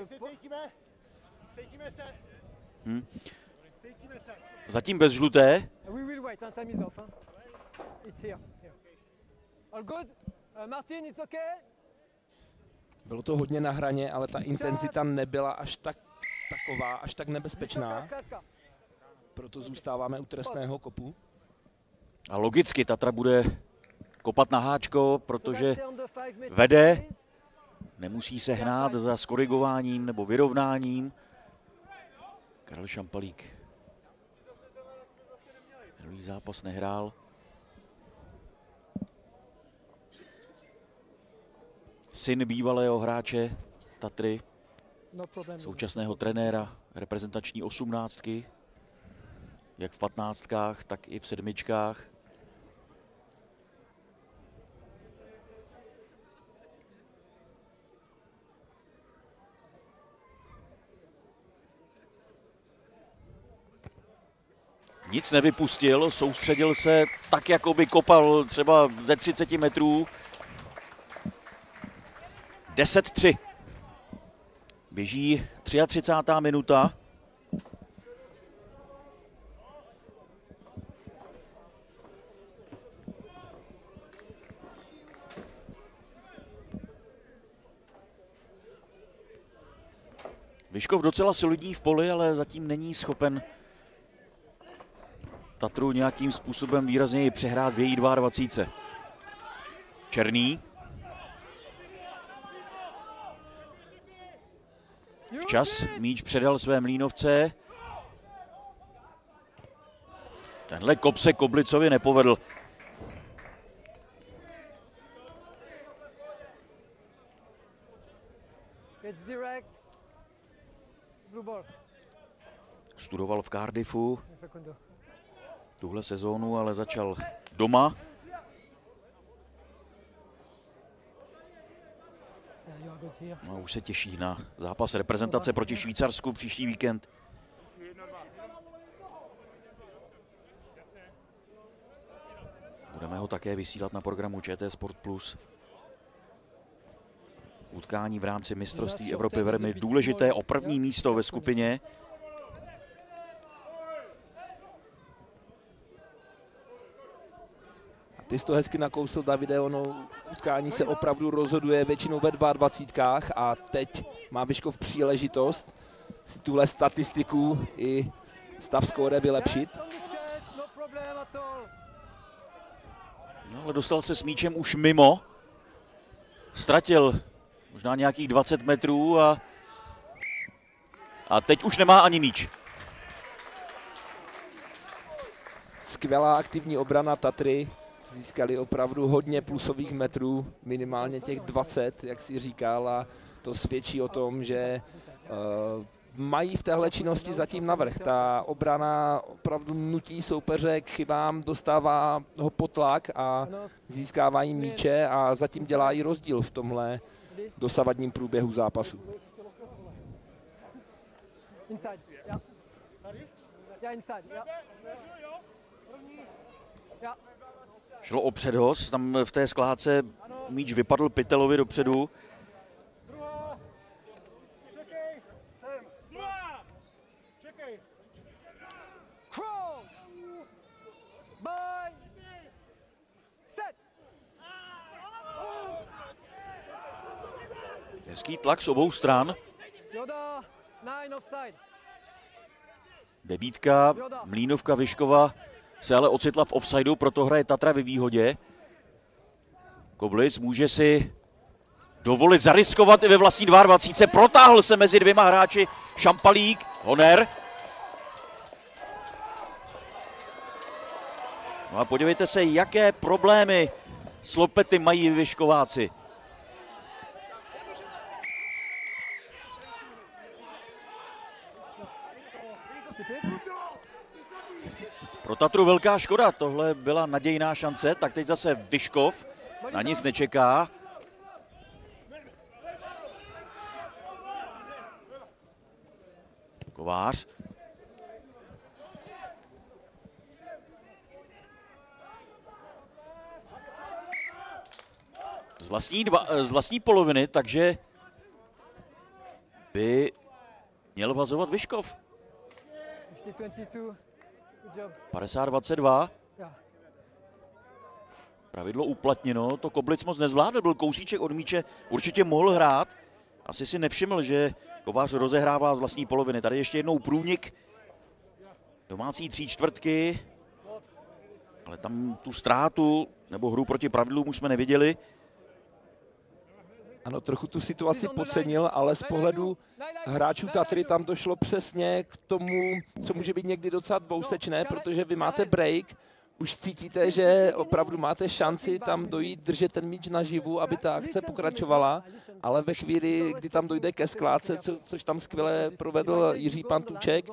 Zatím bez žluté. We will wait, time is off. It's here. All good? Martin, it's okay? Bylo to hodně na hraně, ale ta intenzita nebyla až tak taková, až tak nebezpečná. Proto zůstáváme u trestného kopu. A logicky Tatra bude kopat na háčko, protože vede. Nemusí se hnát za skorigováním nebo vyrovnáním. Karel Šampalík minulý zápas nehrál. Syn bývalého hráče Tatry, současného trenéra reprezentační 18, jak v 15, tak i v 7. Nic nevypustil, soustředil se tak, jako by kopal třeba ze 30 metrů. 10-3. Běží 33. minuta. Vyškov docela solidní v poli, ale zatím není schopen Tatru nějakým způsobem výrazněji přehrát v její 22. Černý. Včas míč předal své mlýnovce. Tenhle kop se Koblicovi nepovedl. Studoval v Cardiffu tuhle sezónu, ale začal doma. No a už se těší na zápas reprezentace proti Švýcarsku příští víkend. Budeme ho také vysílat na programu ČT Sport Plus. Utkání v rámci mistrovství Evropy velmi důležité o první místo ve skupině. Ty jsi to hezky nakousl, Davide, ono utkání se opravdu rozhoduje většinou ve 22 a teď má Vyškov příležitost si tuhle statistiku i stav skóre vylepšit. No, ale dostal se s míčem už mimo. Ztratil možná nějakých 20 metrů a teď už nemá ani míč. Skvělá aktivní obrana Tatry. Získali opravdu hodně plusových metrů, minimálně těch 20, jak si říkal, a to svědčí o tom, že mají v téhle činnosti zatím navrch. Ta obrana opravdu nutí soupeře k chybám, dostává ho pod tlak a získávají míče a zatím dělá i rozdíl v tomhle dosavadním průběhu zápasu. Šlo o předhoz, tam v té skládce míč vypadl Pytelovi dopředu. Hezký tlak z obou stran. Debítka, Mlýnovka, Vyškova se ale ocitla v offsideu, proto hraje Tatra ve výhodě. Koblic může si dovolit zariskovat i ve vlastní 22. Protáhl se mezi dvěma hráči Šampalík, Honer. No a podívejte se, jaké problémy s lopety mají Vyškováci. Pro Tatru velká škoda, tohle byla nadějná šance, tak teď zase Vyškov na nic nečeká. Kovář. Z vlastní poloviny, takže by měl vazovat Vyškov. 50-22. Pravidlo uplatněno, to Koblic moc nezvládl, byl kousíček od míče, určitě mohl hrát. Asi si nevšiml, že Kovář rozehrává z vlastní poloviny. Tady ještě jednou průnik domácí 3/4, ale tam tu ztrátu nebo hru proti pravidlům už jsme neviděli. Ano, trochu tu situaci podcenil, ale z pohledu hráčů Tatry tam došlo přesně k tomu, co může být někdy docela dvousečné, protože vy máte break, už cítíte, že opravdu máte šanci tam dojít, držet ten míč naživu, aby ta akce pokračovala, ale ve chvíli, kdy tam dojde ke skládce, což tam skvěle provedl Jiří Pantůček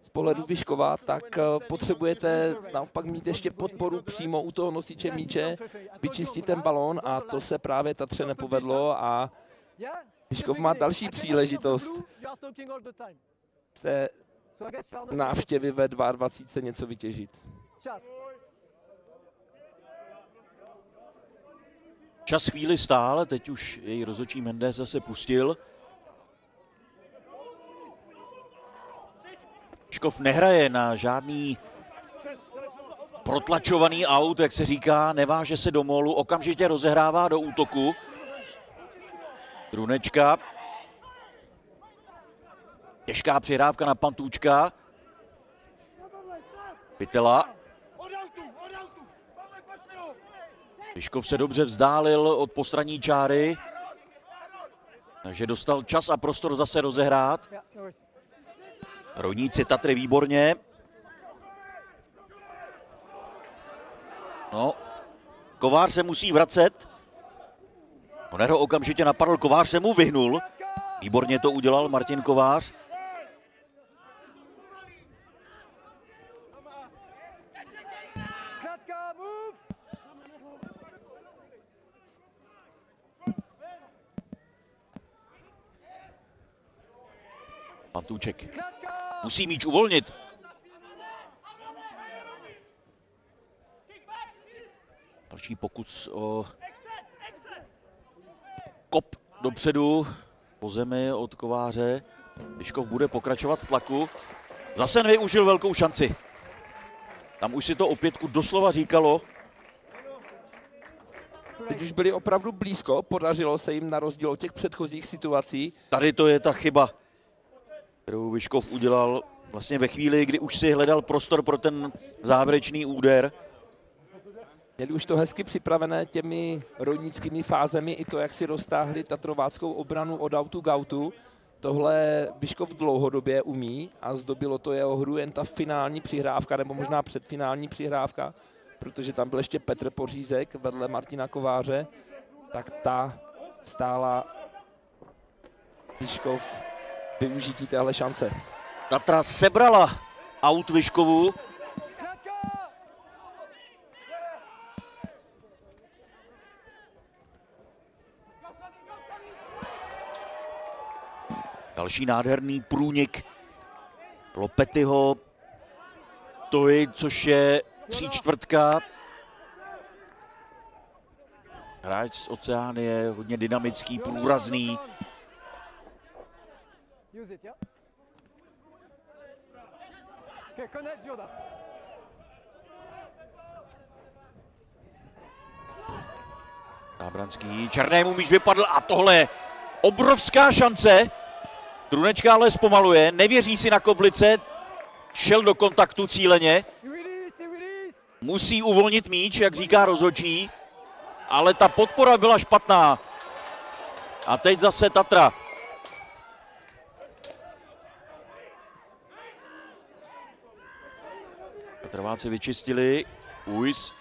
z pohledu Vyškova, tak potřebujete naopak mít ještě podporu přímo u toho nosiče míče, vyčistit ten balón a to se právě Tatře nepovedlo a Vyškov má další příležitost z té návštěvy ve 22 něco vytěžit. Čas chvíli stál, teď už její rozhodčí Mendes zase pustil. Vyškov nehraje na žádný protlačovaný aut, jak se říká, neváže se do mólu, okamžitě rozehrává do útoku. Drunečka. Těžká přihrávka na Pantůčka. Pytela. Vyškov se dobře vzdálil od postranní čáry, takže dostal čas a prostor zase rozehrát. Rolníci Tatry výborně. No, Kovář se musí vracet. Honer ho okamžitě napadl, Kovář se mu vyhnul. Výborně to udělal Martin Kovář. Pantůček musí míč uvolnit. Další pokus o kop dopředu po zemi od Kováře. Vyškov bude pokračovat v tlaku. Zase nevyužil velkou šanci. Tam už si to opět doslova říkalo. Teď už byli opravdu blízko, podařilo se jim na rozdíl od těch předchozích situací. Tady to je ta chyba, kterou Vyškov udělal vlastně ve chvíli, kdy už si hledal prostor pro ten závěrečný úder. Měli už to hezky připravené těmi rolnickými fázemi, i to, jak si roztáhli tatrováckou obranu od autu k autu. Tohle Vyškov dlouhodobě umí a zdobilo to jeho hru jen ta finální přihrávka, nebo možná předfinální přihrávka, protože tam byl ještě Petr Pořízek vedle Martina Kováře, tak ta stála Vyškov využití téhle šance. Tatra sebrala aut Vyškovu. Další nádherný průnik Lopetyho, což je 3/4. Hráč z Oceánie, hodně dynamický, průrazný. Zábranský, Černému míč vypadl a tohle je obrovská šance. Trunečka ale zpomaluje, nevěří si na koblice, šel do kontaktu cíleně. Musí uvolnit míč, jak říká rozhodčí, ale ta podpora byla špatná. A teď zase Tatra. Tatrováci vyčistili, Ujs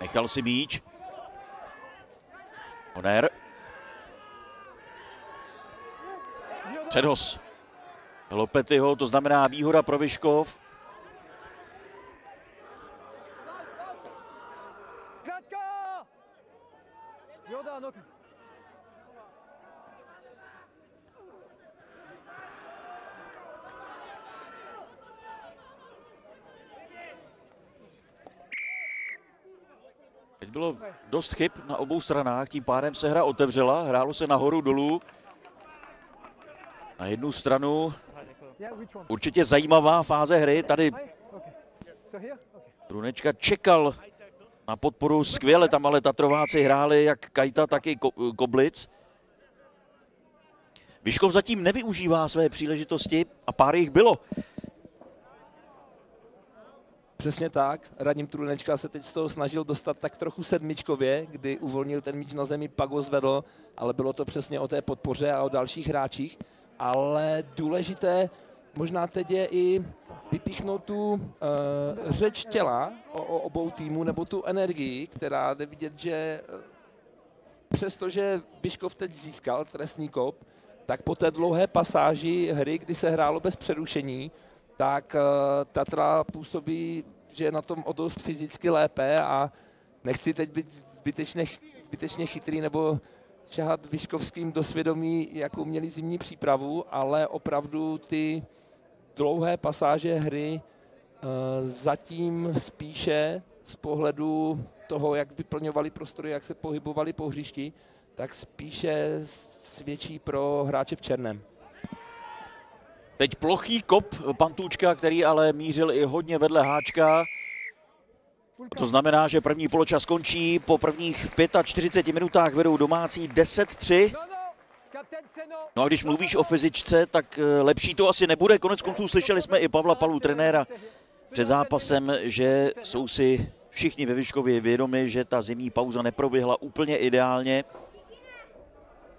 nechal si míč. Honer. Předhoz Lopetyho, to znamená výhoda pro Vyškov. Teď bylo dost chyb na obou stranách, tím pádem se hra otevřela, hrálo se nahoru dolů. Na jednu stranu určitě zajímavá fáze hry, tady Trunečka čekal na podporu skvěle, tam ale Tatrováci hráli jak Kajta, tak i Koblic. Vyškov zatím nevyužívá své příležitosti a pár jich bylo. Přesně tak, Radim Trunečka se teď z toho snažil dostat tak trochu sedmičkově, kdy uvolnil ten míč na zemi, pak ho zvedl, ale bylo to přesně o té podpoře a o dalších hráčích. Ale důležité možná teď je i vypíchnout tu řeč těla o obou týmů, nebo tu energii, která jde vidět, že přestože Vyškov teď získal trestný kop, tak po té dlouhé pasáži hry, kdy se hrálo bez přerušení, tak Tatra působí, že je na tom o dost fyzicky lépe a nechci teď být zbytečně chytrý nebo šahat Vyškovským do svědomí, jakou měli zimní přípravu, ale opravdu ty dlouhé pasáže hry zatím spíše z pohledu toho, jak vyplňovali prostory, jak se pohybovali po hřišti, tak spíše svědčí pro hráče v černém. Teď plochý kop Pantůčka, který ale mířil i hodně vedle háčka. To znamená, že první poločas končí. Po prvních 45 minutách vedou domácí 10-3. No a když mluvíš o fyzičce, tak lepší to asi nebude. Konec konců slyšeli jsme i Pavla Palu, trenéra, před zápasem, že jsou si všichni ve Vyškově vědomi, že ta zimní pauza neproběhla úplně ideálně.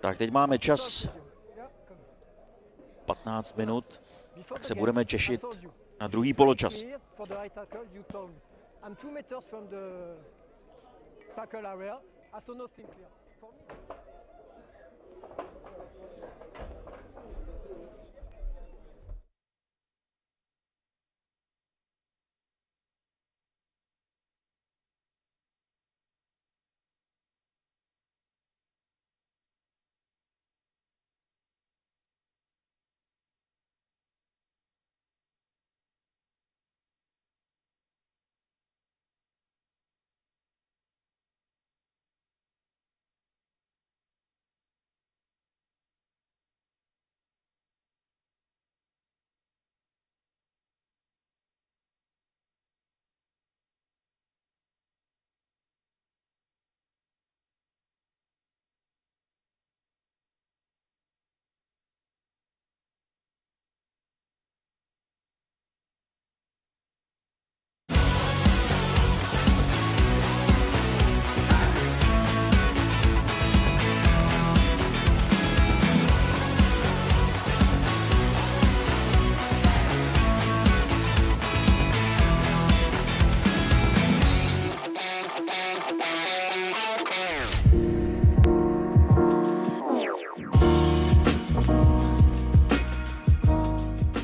Tak teď máme čas 15 minut, tak se budeme těšit na druhý poločas. I'm 2 meters from the tackle area. I saw nothing clear. For me.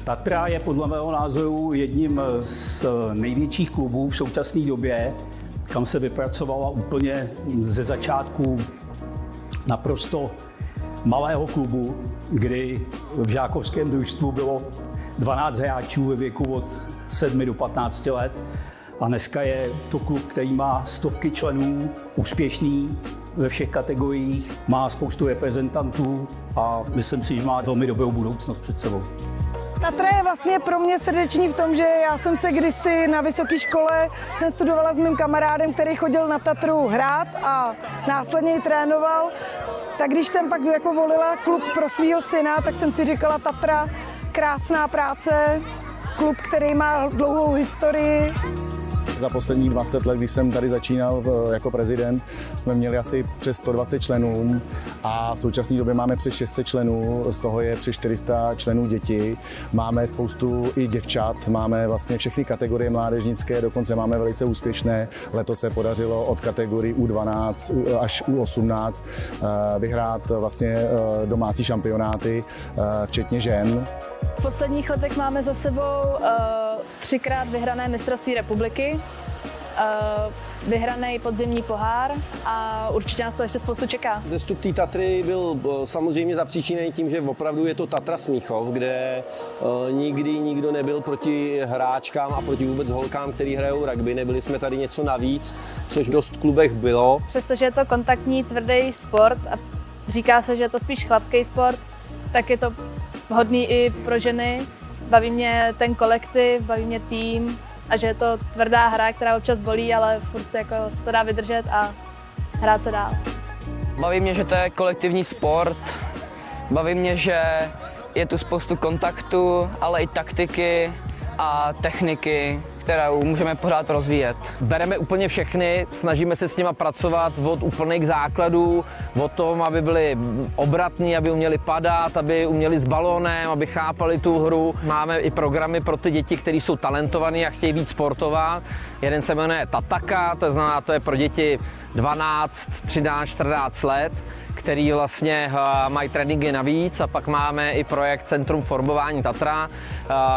Tatra je podle mého názoru jedním z největších klubů v současné době, kam se vypracovala úplně ze začátku naprosto malého klubu, kdy v žákovském družstvu bylo 12 hráčů ve věku od 7 do 15 let. A dneska je to klub, který má stovky členů, úspěšný ve všech kategoriích, má spoustu reprezentantů a myslím si, že má velmi dobrou budoucnost před sebou. Tatra je vlastně pro mě srdeční v tom, že já jsem se kdysi na vysoké škole jsem studovala s mým kamarádem, který chodil na Tatru hrát a následně ji trénoval. Tak když jsem pak jako volila klub pro svého syna, tak jsem si říkala Tatra, krásná práce, klub, který má dlouhou historii. Za posledních 20 let, když jsem tady začínal jako prezident, jsme měli asi přes 120 členů a v současné době máme přes 600 členů, z toho je přes 400 členů dětí. Máme spoustu i děvčat, máme vlastně všechny kategorie mládežnické, dokonce máme velice úspěšné. Letos se podařilo od kategorii U12 až U18 vyhrát vlastně domácí šampionáty, včetně žen. V posledních letech máme za sebou 3krát vyhrané mistrovství republiky, vyhraný podzimní pohár a určitě nás to ještě spoustu čeká. Zestup té Tatry byl samozřejmě zapříčiněný tím, že opravdu je to Tatra Smíchov, kde nikdy nikdo nebyl proti hráčkám a proti vůbec holkám, který hrajou rugby. Nebyli jsme tady něco navíc, což v dost klubech bylo. Přestože je to kontaktní, tvrdý sport a říká se, že je to spíš chlapský sport, tak je to vhodný i pro ženy. Baví mě ten kolektiv, baví mě tým a že je to tvrdá hra, která občas bolí, ale furt jako se to dá vydržet a hrát se dál. Baví mě, že to je kolektivní sport, baví mě, že je tu spoustu kontaktů, ale i taktiky a techniky, kterou můžeme pořád rozvíjet. Bereme úplně všechny, snažíme se s nima pracovat od úplných základů, o tom, aby byli obratní, aby uměli padat, aby uměli s balónem, aby chápali tu hru. Máme i programy pro ty děti, které jsou talentované a chtějí víc sportovat. Jeden se jmenuje Tataka, to znamená, to je pro děti 12, 13, 14 let, který vlastně mají tréninky navíc, a pak máme i projekt Centrum formování Tatra,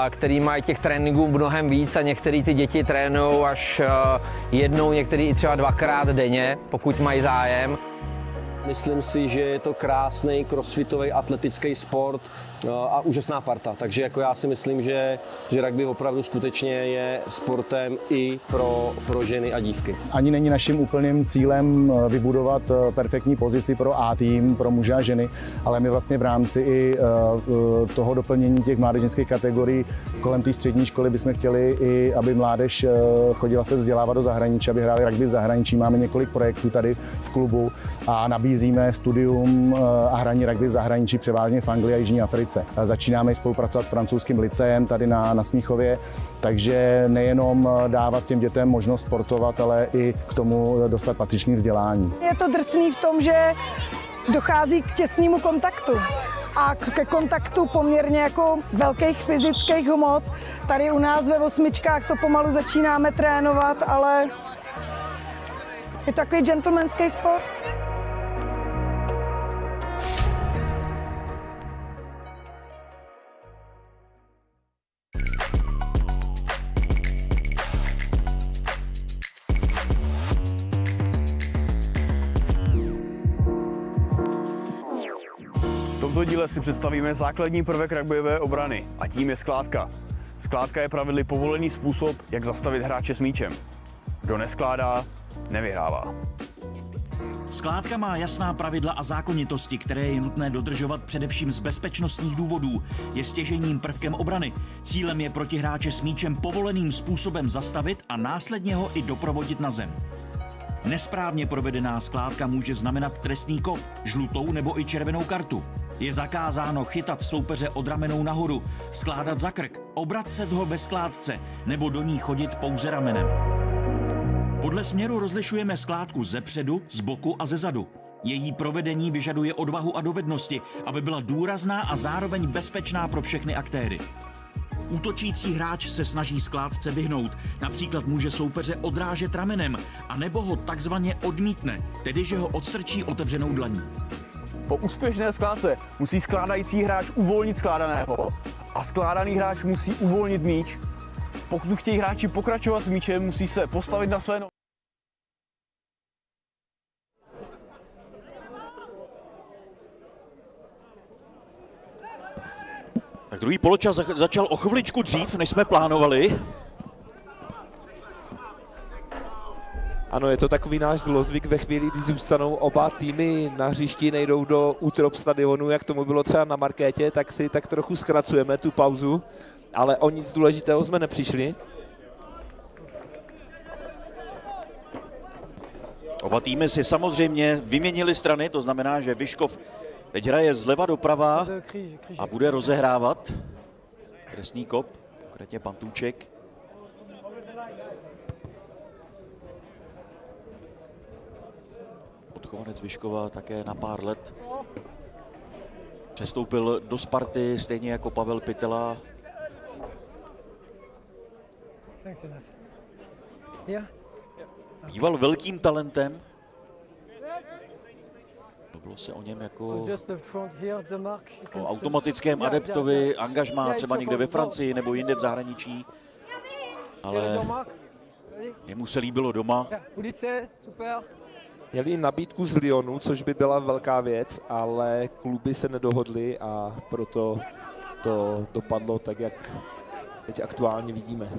který mají těch tréninků mnohem víc a některé ty děti trénují až jednou, některý i třeba 2krát denně, pokud mají zájem. Myslím si, že je to krásný crossfitový atletický sport a úžasná parta. Takže jako já si myslím, že rugby opravdu skutečně je sportem i pro ženy a dívky. Ani není naším úplným cílem vybudovat perfektní pozici pro A tým, pro muže a ženy, ale my vlastně v rámci i toho doplnění těch mládežnických kategorií kolem té střední školy bychom chtěli i, aby mládež chodila se vzdělávat do zahraničí, aby hráli rugby v zahraničí. Máme několik projektů tady v klubu a nabízíme studium a hraní rugby v zahraničí, převážně v Anglii a Jižní Africe. Začínáme spolupracovat s francouzským liceem tady na Smíchově, takže nejenom dávat těm dětem možnost sportovat, ale i k tomu dostat patřičné vzdělání. Je to drsný v tom, že dochází k těsnému kontaktu. a ke kontaktu poměrně jako velkých fyzických hmot. Tady u nás ve osmičkách to pomalu začínáme trénovat, ale je to takový gentlemanský sport. V tomto díle si představíme základní prvek rugbyové obrany a tím je skládka. Skládka je pravidly povolený způsob, jak zastavit hráče s míčem. Kdo neskládá, nevyhrává. Skládka má jasná pravidla a zákonitosti, které je nutné dodržovat především z bezpečnostních důvodů. Je stěžejním prvkem obrany. Cílem je protihráče s míčem povoleným způsobem zastavit a následně ho i doprovodit na zem. Nesprávně provedená skládka může znamenat trestný kop, žlutou nebo i červenou kartu. Je zakázáno chytat soupeře od ramenou nahoru, skládat za krk, obracet ho ve skládce nebo do ní chodit pouze ramenem. Podle směru rozlišujeme skládku zepředu, z boku a ze zadu. Její provedení vyžaduje odvahu a dovednosti, aby byla důrazná a zároveň bezpečná pro všechny aktéry. Útočící hráč se snaží skládce vyhnout, například může soupeře odrážet ramenem, anebo ho takzvaně odmítne, tedy že ho odstrčí otevřenou dlaní. Po úspěšné skládce musí skládající hráč uvolnit skládaného a skládaný hráč musí uvolnit míč. Pokud chtějí hráči pokračovat s míčem, musí se postavit na své nohy. Tak druhý poločas začal o chviličku dřív, než jsme plánovali. Ano, je to takový náš zlozvyk ve chvíli, kdy zůstanou oba týmy na hřišti, nejdou do útrop stadionu, jak tomu bylo třeba na markétě, tak si tak trochu zkracujeme tu pauzu, ale o nic důležitého jsme nepřišli. Oba týmy si samozřejmě vyměnili strany, to znamená, že Vyškov teď hraje zleva doprava a bude rozehrávat. Trestný kop, konkrétně Pantůček. Odchovanec Vyškova také na pár let přestoupil do Sparty, stejně jako Pavel Pitela. Býval velkým talentem. Mluvilo se o něm jako o automatickém adeptovi, angažmá třeba někde ve Francii nebo jinde v zahraničí. Ale jemu se líbilo doma. Měli nabídku z Lyonu, což by byla velká věc, ale kluby se nedohodly a proto to dopadlo tak, jak teď aktuálně vidíme.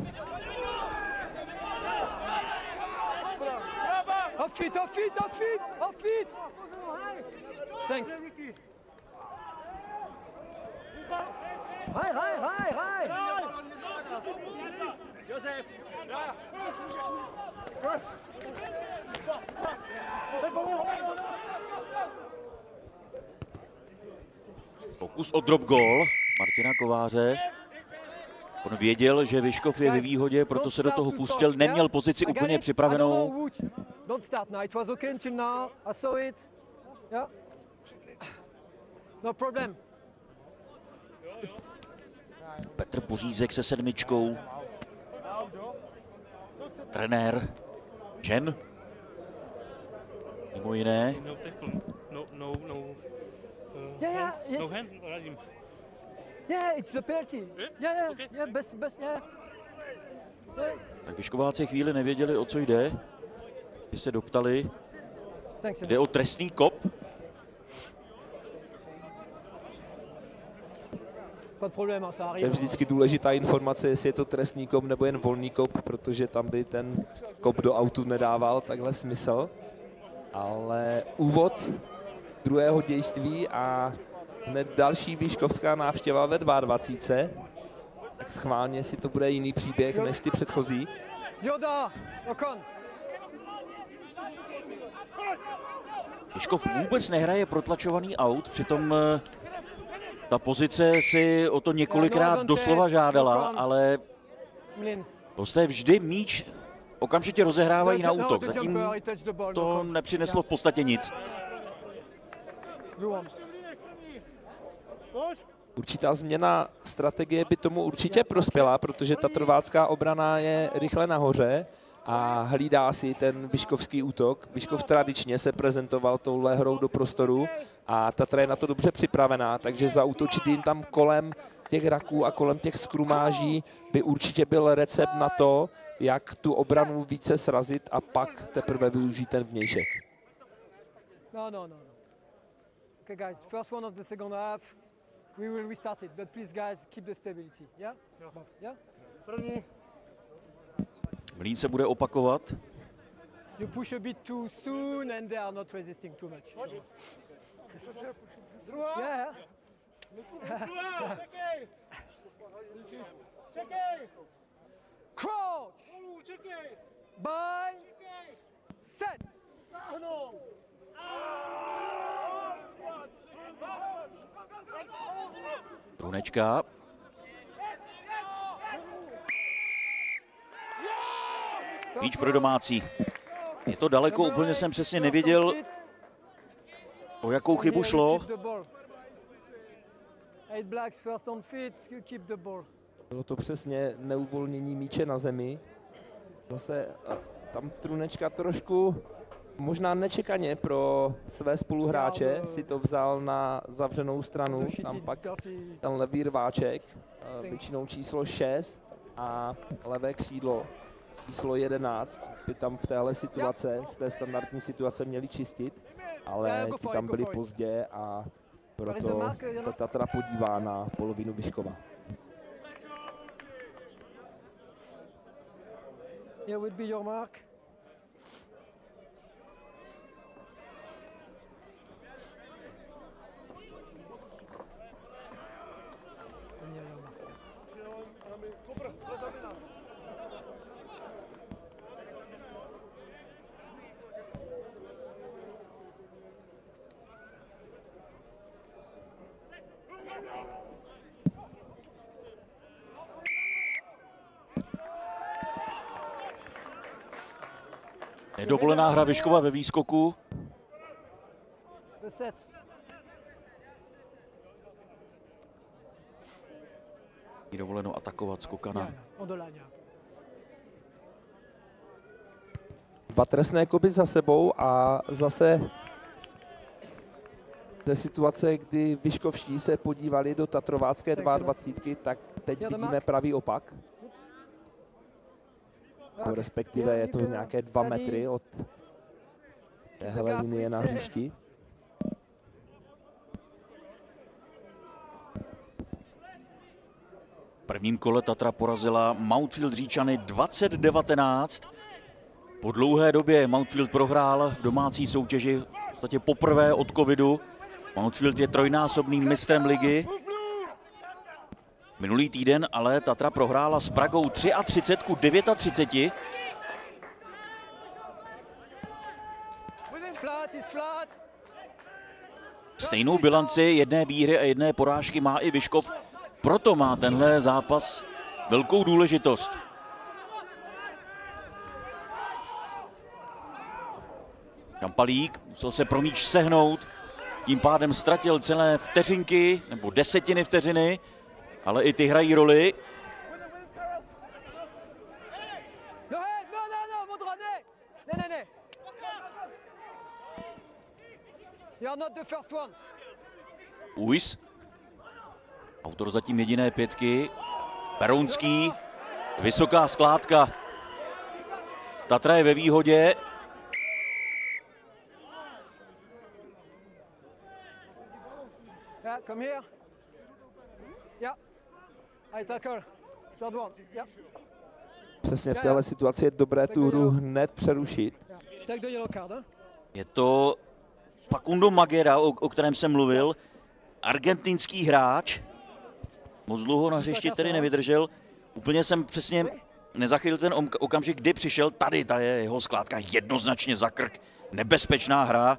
Off feet, off feet, off feet, off feet. Thanks. Hej. Josef. Pokus o drop goal Martina Kováře. On věděl, že Vyškov je ve výhodě, proto se do toho pustil. Neměl pozici úplně připravenou. Don't start now. It was okay until now. I saw it. Yeah. No problem. Petr Pořízek se sedmičkou. Trenér Žen. Mimo jiné. Yeah, it's the penalty. Yeah, best, yeah. Tak Vyškováci chvíli nevěděli, o co jde. Když se doptali, jde o trestný kop. Je vždycky důležitá informace, jestli je to trestný kop nebo jen volný kop, protože tam by ten kop do autu nedával takhle smysl. Ale úvod druhého dějství a hned další vyškovská návštěva ve 22. Tak schválně, jestli to bude jiný příběh než ty předchozí. Vyškov vůbec nehraje protlačovaný aut, přitom ta pozice si o to několikrát doslova žádala, ale hosté vždy míč okamžitě rozehrávají na útok. Zatím to nepřineslo v podstatě nic. Určitá změna strategie by tomu určitě prospěla, protože ta trvácká obrana je rychle nahoře a hlídá si ten vyškovský útok. Vyškov tradičně se prezentoval touhle hrou do prostoru a Tatra je na to dobře připravená, takže zaútočit jim tam kolem těch raků a kolem těch skrumáží by určitě byl recept na to, jak tu obranu více srazit a pak teprve využít ten vnějšek. No. Okay, guys, first one of the second half. We will restart it, but please, guys, keep the stability. Yeah? Yeah? Mlýn se bude opakovat. You push a bit too soon and they are not resisting too much. Yeah. Crouch. Bind. Set. Trunečka. Míč pro domácí. Je to daleko, úplně jsem přesně nevěděl, o jakou chybu šlo. Bylo to přesně neuvolnění míče na zemi. Zase tam Trunečka trošku možná nečekaně pro své spoluhráče si to vzal na zavřenou stranu. Tam pak ten levý rváček, většinou číslo 6 a levé křídlo číslo 11 by tam v téhle situace, z té standardní situace měli čistit, ale ti tam byli pozdě a proto se Tatra podívá na polovinu Vyškova. Here would be your mark. Nedovolená hra Vyškova ve výskoku. Je dovoleno atakovat skokana. Dva trestné koby za sebou a zase ze situace, kdy Vyškovští se podívali do tatrovácké 22, tak teď vidíme pravý opak. Respektive je to nějaké 2 metry od téhle linie na hřišti. V prvním kole Tatra porazila Mountfield Říčany 20-19. Po dlouhé době Mountfield prohrál v domácí soutěži v podstatě poprvé od covidu. Mountfield je trojnásobným mistrem ligy. Minulý týden ale Tatra prohrála s Pragou 33-39. Stejnou bilanci jedné výhry a jedné porážky má i Vyškov, proto má tenhle zápas velkou důležitost. Kampalík musel se pro míč sehnout, tím pádem ztratil celé vteřinky nebo desetiny vteřiny, ale i ty hrají roli. Ujs. Autor zatím jediné pětky. Berounský. Vysoká skládka. Tatra je ve výhodě. Come here. Yeah. I tackle. Third one. Yeah. Přesně v téhle situaci je dobré tu hru hned přerušit. Take the yellow card, huh? Je to Facundo Magera, o kterém jsem mluvil. Argentinský hráč. Moc dlouho na hřišti tedy nevydržel. Úplně jsem přesně nezachytil ten okamžik, kdy přišel. Tady ta je jeho skládka jednoznačně za krk. Nebezpečná hra.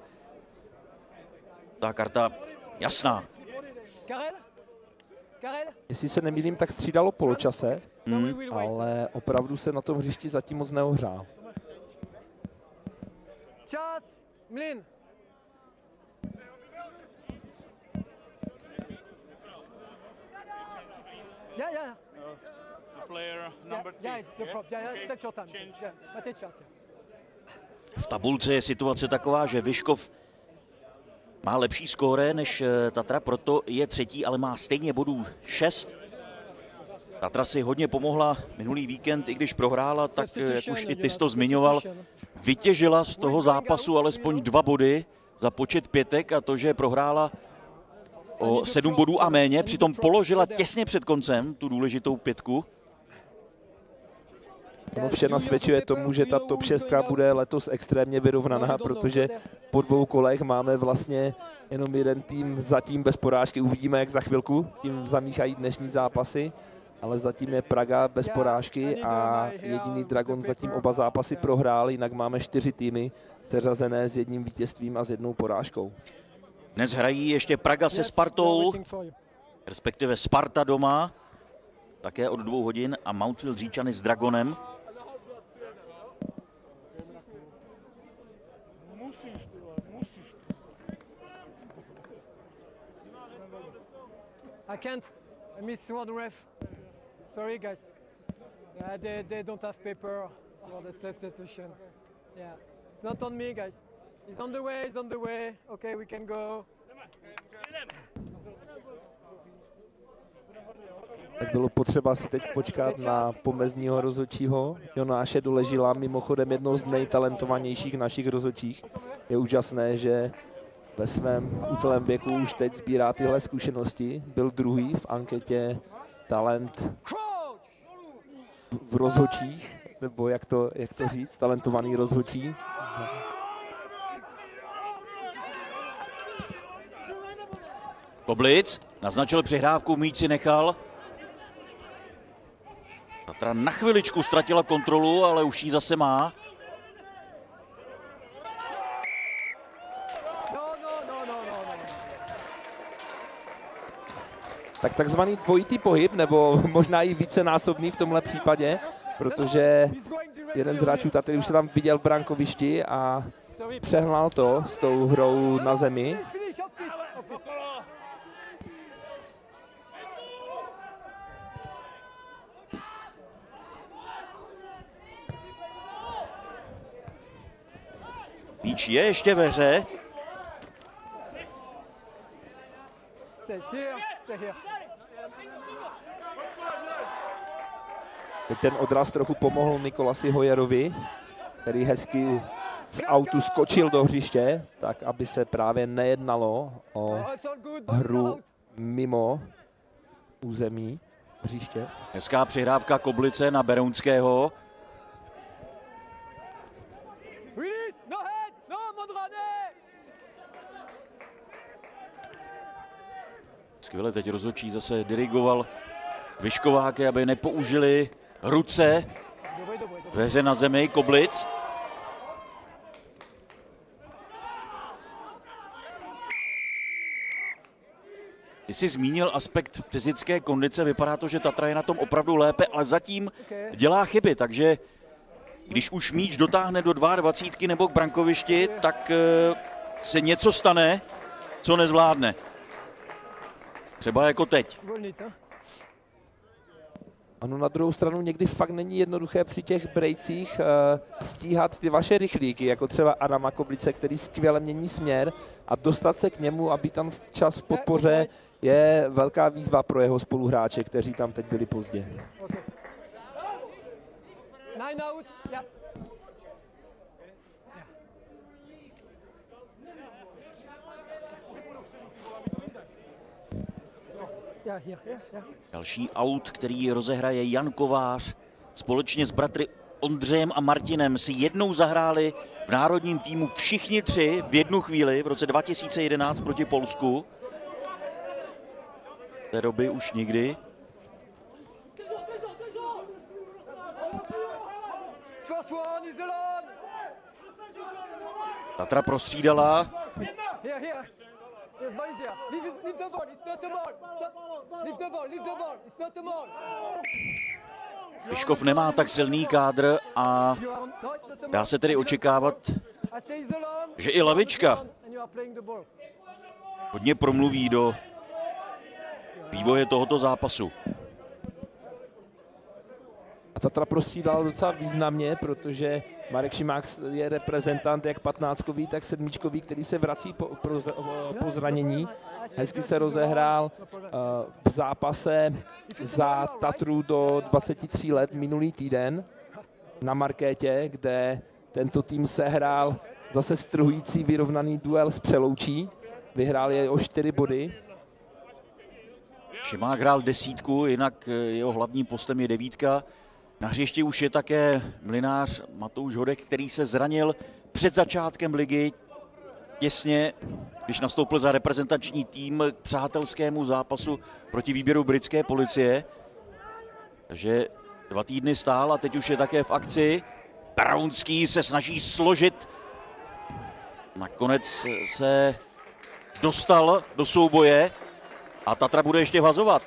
Ta karta jasná. Jestli se nemýlím, tak střídalo poločase, ale opravdu se na tom hřišti zatím moc neohřál. Čas, Mlin. Yeah, yeah. The player number 3. Yeah, it's the prop. Yeah, yeah, take your time. Yeah, but take chance. V tabulce je situace taková, že Vyškov má lepší skóre než Tatra, proto je třetí, ale má stejně bodů 6. Tatra si hodně pomohla minulý víkend, i když prohrála, tak jak už i ty jsi to zmiňoval, vytěžila z toho zápasu alespoň 2 body za počet pětek a to, že prohrála o 7 bodů a méně, přitom položila těsně před koncem tu důležitou 5. Ono vše nasvědčuje tomu, že ta top 6 bude letos extrémně vyrovnaná, protože po 2 kolech máme vlastně jenom jeden tým zatím bez porážky. Uvidíme, jak za chvilku tím zamíchají dnešní zápasy, ale zatím je Praga bez porážky a jediný Dragon zatím oba zápasy prohrál, jinak máme 4 týmy seřazené s jedním vítězstvím a s 1 porážkou. Dnes hrají ještě Praga se Spartou, respektive Sparta doma, také od 2 hodin a Mountfield Říčany s Dragonem. I can't. I missed one ref. Sorry, guys. Yeah, they don't have paper for the substitution. Yeah, it's not on me, guys. He's on the way. He's on the way. Okay, we can go. Tak bylo potřeba si teď počkat na pomezního rozhodčího Jonáše Doležila, mimochodem jednou z nejtalentovanějších našich rozhodčích. Je úžasné, že ve svém útlém věku už teď sbírá tyhle zkušenosti. Byl druhý v anketě talent v rozhodčích, nebo jak to říct, talentovaný rozhodčí. Koblic naznačil přihrávku, míč si nechal. Tatra na chviličku ztratila kontrolu, ale už ji zase má. Tak takzvaný dvojitý pohyb, nebo možná i vícenásobný v tomhle případě, protože jeden z hráčů Tatry už se tam viděl v brankovišti a přehnal to s tou hrou na zemi. Míč je ještě ve hře. Teď ten odraz trochu pomohl Nikolasi Hojerovi, který hezky z autu skočil do hřiště, tak aby se právě nejednalo o hru mimo území hřiště. Hezká přihrávka Koblice na Berounského. Skvěle teď rozhodčí zase dirigoval Vyškováky, aby nepoužili ruce ve hře na zemi. Koblic. Ty jsi zmínil aspekt fyzické kondice, vypadá to, že Tatra je na tom opravdu lépe, ale zatím dělá chyby, takže když už míč dotáhne do 22 nebo k brankovišti, tak se něco stane, co nezvládne. Třeba jako teď. Ano, na druhou stranu někdy fakt není jednoduché při těch brejcích stíhat ty vaše rychlíky, jako třeba Adama Koblice, který skvěle mění směr a dostat se k němu, aby tam včas v podpoře, je velká výzva pro jeho spoluhráče, kteří tam teď byli pozdě. Další aut, který rozehraje Jan Kovář, společně s bratry Ondřejem a Martinem si jednou zahráli v národním týmu všichni 3 v jednu chvíli v roce 2011 proti Polsku. V té doby už nikdy. Tatra prostřídala. Yes, ball is here. Leave the ball. It's not a ball. Stop. Leave the ball. Leave the ball. It's not a ball. Vyškov nemá tak silný kádr a dá se tedy očekávat, že i lavička hodně promluví do vývoje tohoto zápasu. A Tatra prostřídala docela významně, protože Marek Šimák je reprezentant jak 15kový, tak 7kový, který se vrací po zranění. Hezky se rozehrál v zápase za Tatru do 23 let minulý týden na Markétě, kde tento tým sehrál zase strhující vyrovnaný duel s Přeloučí. Vyhrál je o 4 body. Šimák hrál 10, jinak jeho hlavním postem je 9. Na hřišti už je také mlynář Matouš Hodek, který se zranil před začátkem ligy, těsně, když nastoupil za reprezentační tým k přátelskému zápasu proti výběru britské policie. Takže 2 týdny stál a teď už je také v akci. Berounský se snaží složit. Nakonec se dostal do souboje a Tatra bude ještě vhazovat.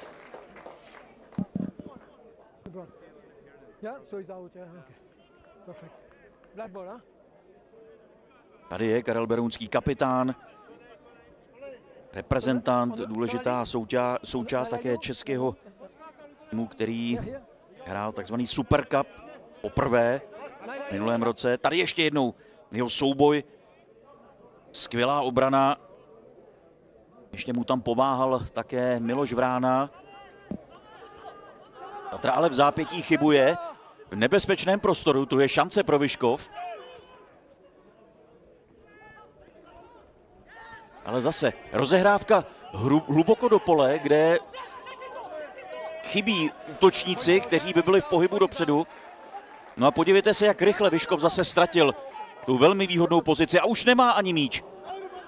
Tady je Karel Berounský, kapitán, reprezentant, důležitá součást také českého týmu, který hrál takzvaný Super Cup poprvé v minulém roce. Tady ještě jednou jeho souboj, skvělá obrana. Ještě mu tam pomáhal také Miloš Vrána. Tatra ale v zápětí chybuje. V nebezpečném prostoru, tu je šance pro Vyškov. Ale zase rozehrávka hluboko do pole, kde chybí útočníci, kteří by byli v pohybu dopředu. No a podívejte se, jak rychle Vyškov zase ztratil tu velmi výhodnou pozici a už nemá ani míč.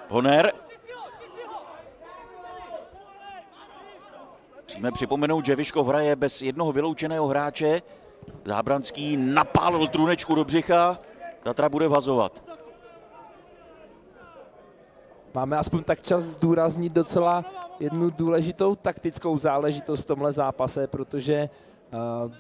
Honer. Musíme připomenout, že Vyškov hraje bez jednoho vyloučeného hráče. Zábranský napálil trůnečku do břicha. Tatra bude vhazovat. Máme aspoň tak čas zdůraznit docela jednu důležitou taktickou záležitost v tomhle zápase, protože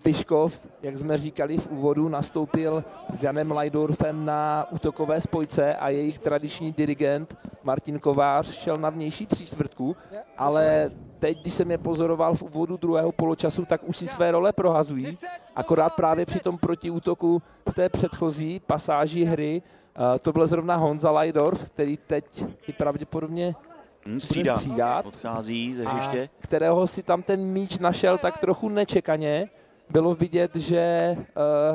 Vyškov, jak jsme říkali v úvodu, nastoupil s Janem Lajdorfem na útokové spojce a jejich tradiční dirigent Martin Kovář šel na vnější tříčtvrtku, ale teď, když jsem je pozoroval v úvodu druhého poločasu, tak už si své role prohazují. Akorát právě při tom protiútoku v té předchozí pasáži hry to byl zrovna Honza Lajdorf, který teď i pravděpodobně střídat. Odchází ze hřiště. Kterého si tam ten míč našel tak trochu nečekaně. Bylo vidět, že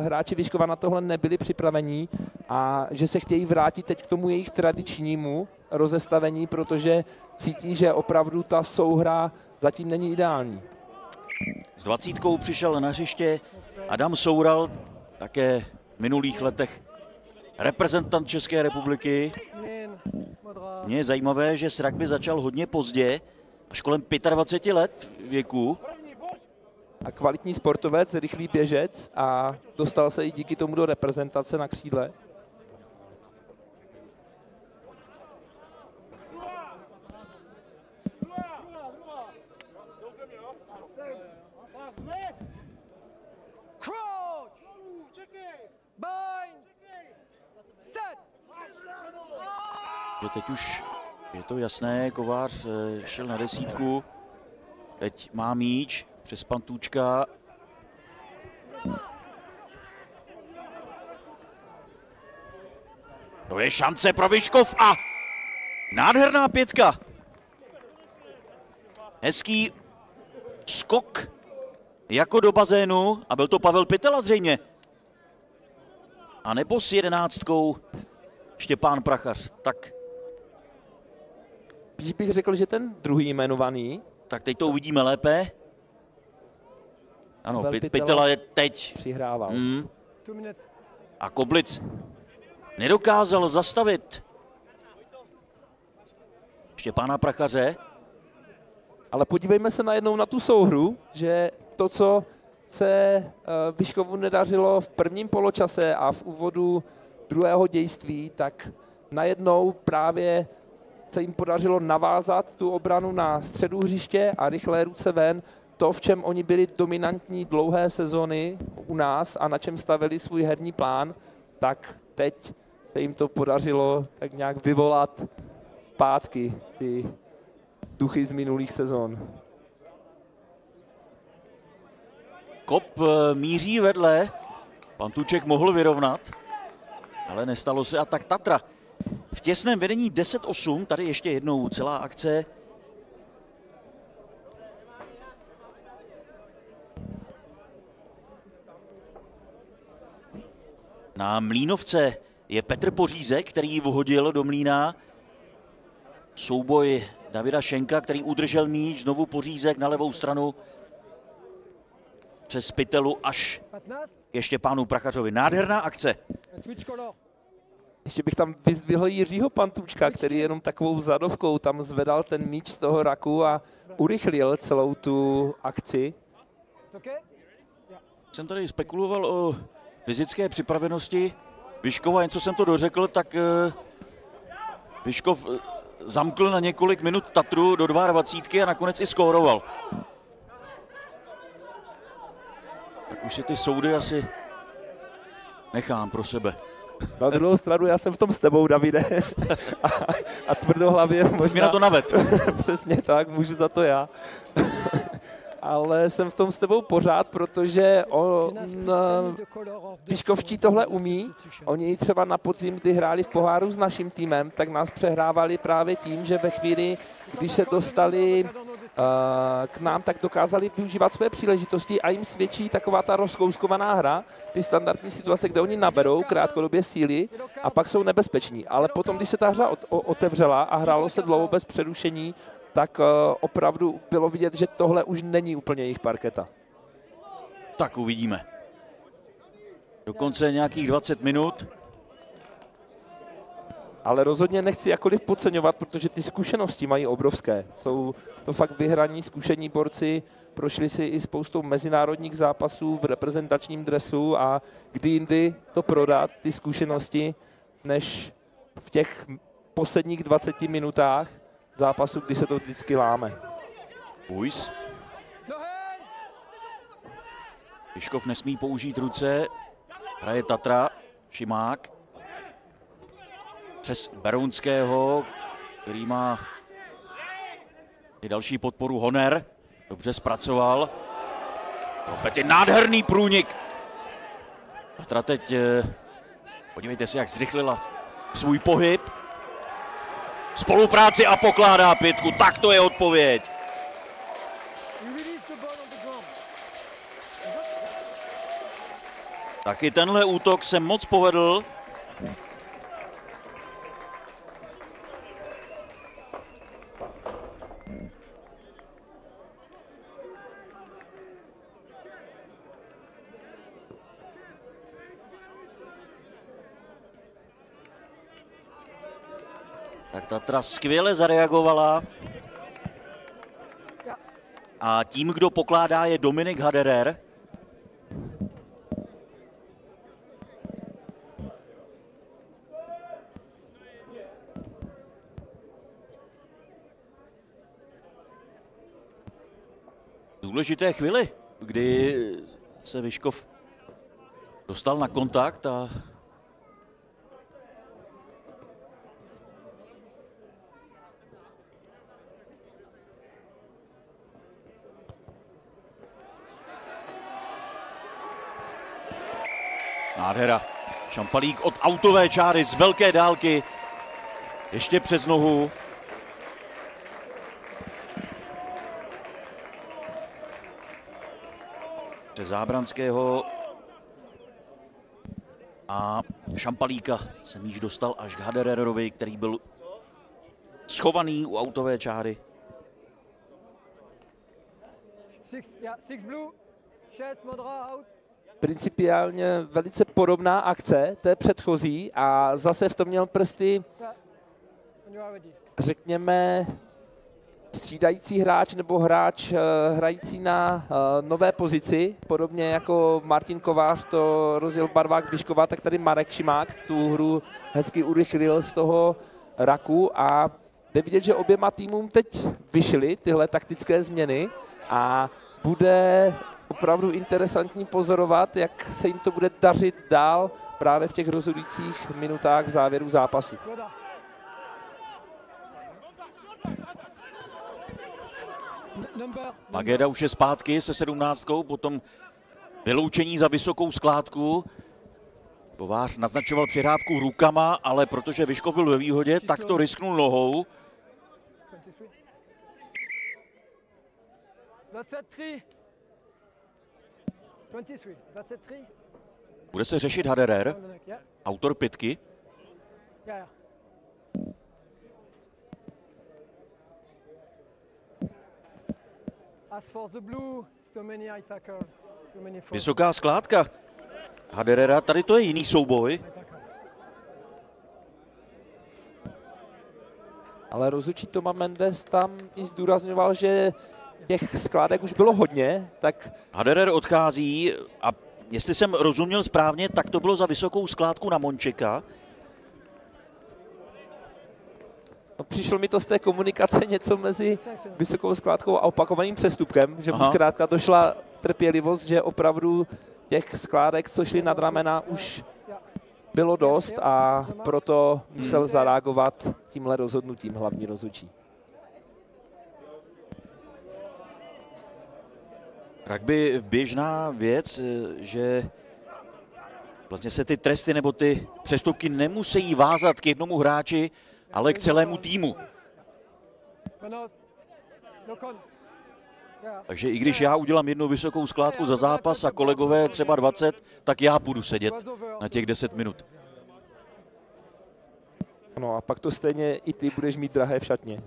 hráči Vyškova na tohle nebyli připravení a že se chtějí vrátit teď k tomu jejich tradičnímu rozestavení, protože cítí, že opravdu ta souhra zatím není ideální. S 20 přišel na hřiště Adam Soural, také v minulých letech reprezentant České republiky. Mně je zajímavé, že s rugby začal hodně pozdě, až kolem 25 let věku. A kvalitní sportovec, rychlý běžec a dostal se i díky tomu do reprezentace na křídle. Že teď už je to jasné, Kovář šel na 10. Teď má míč přes Pantůčka. To je šance pro Vyškov a nádherná 5. Hezký skok jako do bazénu a byl to Pavel Pytela zřejmě. A nebo s 11. Štěpán Prachař. Tak. Bych řekl, že ten druhý jmenovaný. Tak teď to uvidíme lépe. Ano, Pytela je teď. Přihrával. A Koblic nedokázal zastavit Štěpána Prachaře. Ale podívejme se najednou na tu souhru, že to, co se Vyškovu nedařilo v prvním poločase a v úvodu druhého dějství, tak najednou právě se jim podařilo navázat tu obranu na středu hřiště a rychlé ruce ven. To, v čem oni byli dominantní dlouhé sezony u nás a na čem stavili svůj herní plán, tak teď se jim to podařilo tak nějak vyvolat zpátky ty duchy z minulých sezon. Kop míří vedle, Pantuček mohl vyrovnat, ale nestalo se a tak Tatra v těsném vedení 10-8, tady ještě jednou celá akce. Na Mlýnovce je Petr Pořízek, který ji vhodil do mlýna. Souboj Davida Šenka, který udržel míč, znovu Pořízek na levou stranu. Přes Pitelu až ještě pánu Prachařovi. Nádherná akce. Ještě bych tam vyzdvihl Jiřího Pantučka, který jenom takovou zadovkou tam zvedal ten míč z toho raku a urychlil celou tu akci. Jsem tady spekuloval o fyzické připravenosti Vyškova, jen co jsem to dořekl, tak Vyškov zamkl na několik minut Tatru do 22 a nakonec i skóroval. Tak už si ty soudy asi nechám pro sebe. Na druhou stranu já jsem v tom s tebou, Davide. A tvrdohlavě možná... Jsi mi na to naved. Přesně tak, můžu za to já. Ale jsem v tom s tebou pořád, protože Vyškovští tohle umí. Oni třeba na podzim, kdy hráli v poháru s naším týmem, tak nás přehrávali právě tím, že ve chvíli, když se dostali k nám, tak dokázali využívat své příležitosti a jim svědčí taková ta rozkouskovaná hra, ty standardní situace, kde oni naberou krátkodobě síly a pak jsou nebezpeční. Ale potom, když se ta hra otevřela a hrálo se dlouho bez přerušení, tak opravdu bylo vidět, že tohle už není úplně jejich parketa. Tak uvidíme. Dokonce nějakých 20 minut. Ale rozhodně nechci jakkoliv podceňovat, protože ty zkušenosti mají obrovské. Jsou to fakt vyhraní, zkušení borci, prošli si i spoustou mezinárodních zápasů v reprezentačním dresu a kdy jindy to prodat, ty zkušenosti, než v těch posledních 20 minutách zápasu, kdy se to vždycky láme. Ujs. Vyškov nesmí použít ruce, hraje Tatra, Šimák. Přes Berounského, který má i další podporu Honer. Dobře zpracoval. Opět je nádherný průnik. Tatra teď, podívejte se, jak zrychlila svůj pohyb. Spolupráci a pokládá pětku. Tak to je odpověď. Taky tenhle útok se moc povedl. Tak Tatra skvěle zareagovala. A tím, kdo pokládá, je Dominik Haderer. Důležité chvíli, kdy se Vyškov dostal na kontakt a nádhera. Šampalík od autové čáry z velké dálky. Ještě přes nohu. Přes Zábranského. A Šampalíka se míč dostal až k Hadererovi, který byl schovaný u autové čáry. Principiálně velice podobná akce té předchozí a zase v tom měl prsty, řekněme, střídající hráč nebo hráč hrající na nové pozici, podobně jako Martin Kovář to rozjel v barvách Vyškova, tak tady Marek Šimák tu hru hezky urychlil z toho raku a jde vidět, že oběma týmům teď vyšly tyhle taktické změny a bude opravdu interesantní pozorovat, jak se jim to bude dařit dál právě v těch rozhodujících minutách v závěru zápasu. Mageda už je zpátky se 17, potom Vyloučení za vysokou skládku. Kovář naznačoval přihrávku rukama, ale protože Vyškov byl ve výhodě, tak to risknul nohou. 23. 23. 23. Bude se řešit Haderer, autor pětky. Vysoká skládka Haderera, tady to je jiný souboj. Ale rozhodčí Toma Mendes tam i zdůrazňoval, že těch skládek už bylo hodně, tak... Haderer odchází a jestli jsem rozuměl správně, tak to bylo za vysokou skládku na Mončeka. No, přišlo mi to z té komunikace něco mezi vysokou skládkou a opakovaným přestupkem, že mu zkrátka došla trpělivost, že opravdu těch skládek, co šly nad ramena, už bylo dost a proto musel zareagovat tímhle rozhodnutím hlavní rozhodčí. Rugby běžná věc, že vlastně se ty tresty nebo ty přestupky nemusí vázat k jednomu hráči, ale k celému týmu. Takže i když já udělám jednu vysokou skládku za zápas a kolegové třeba 20, tak já půjdu sedět na těch 10 minut. No a pak to stejně i ty budeš mít drahé v šatně.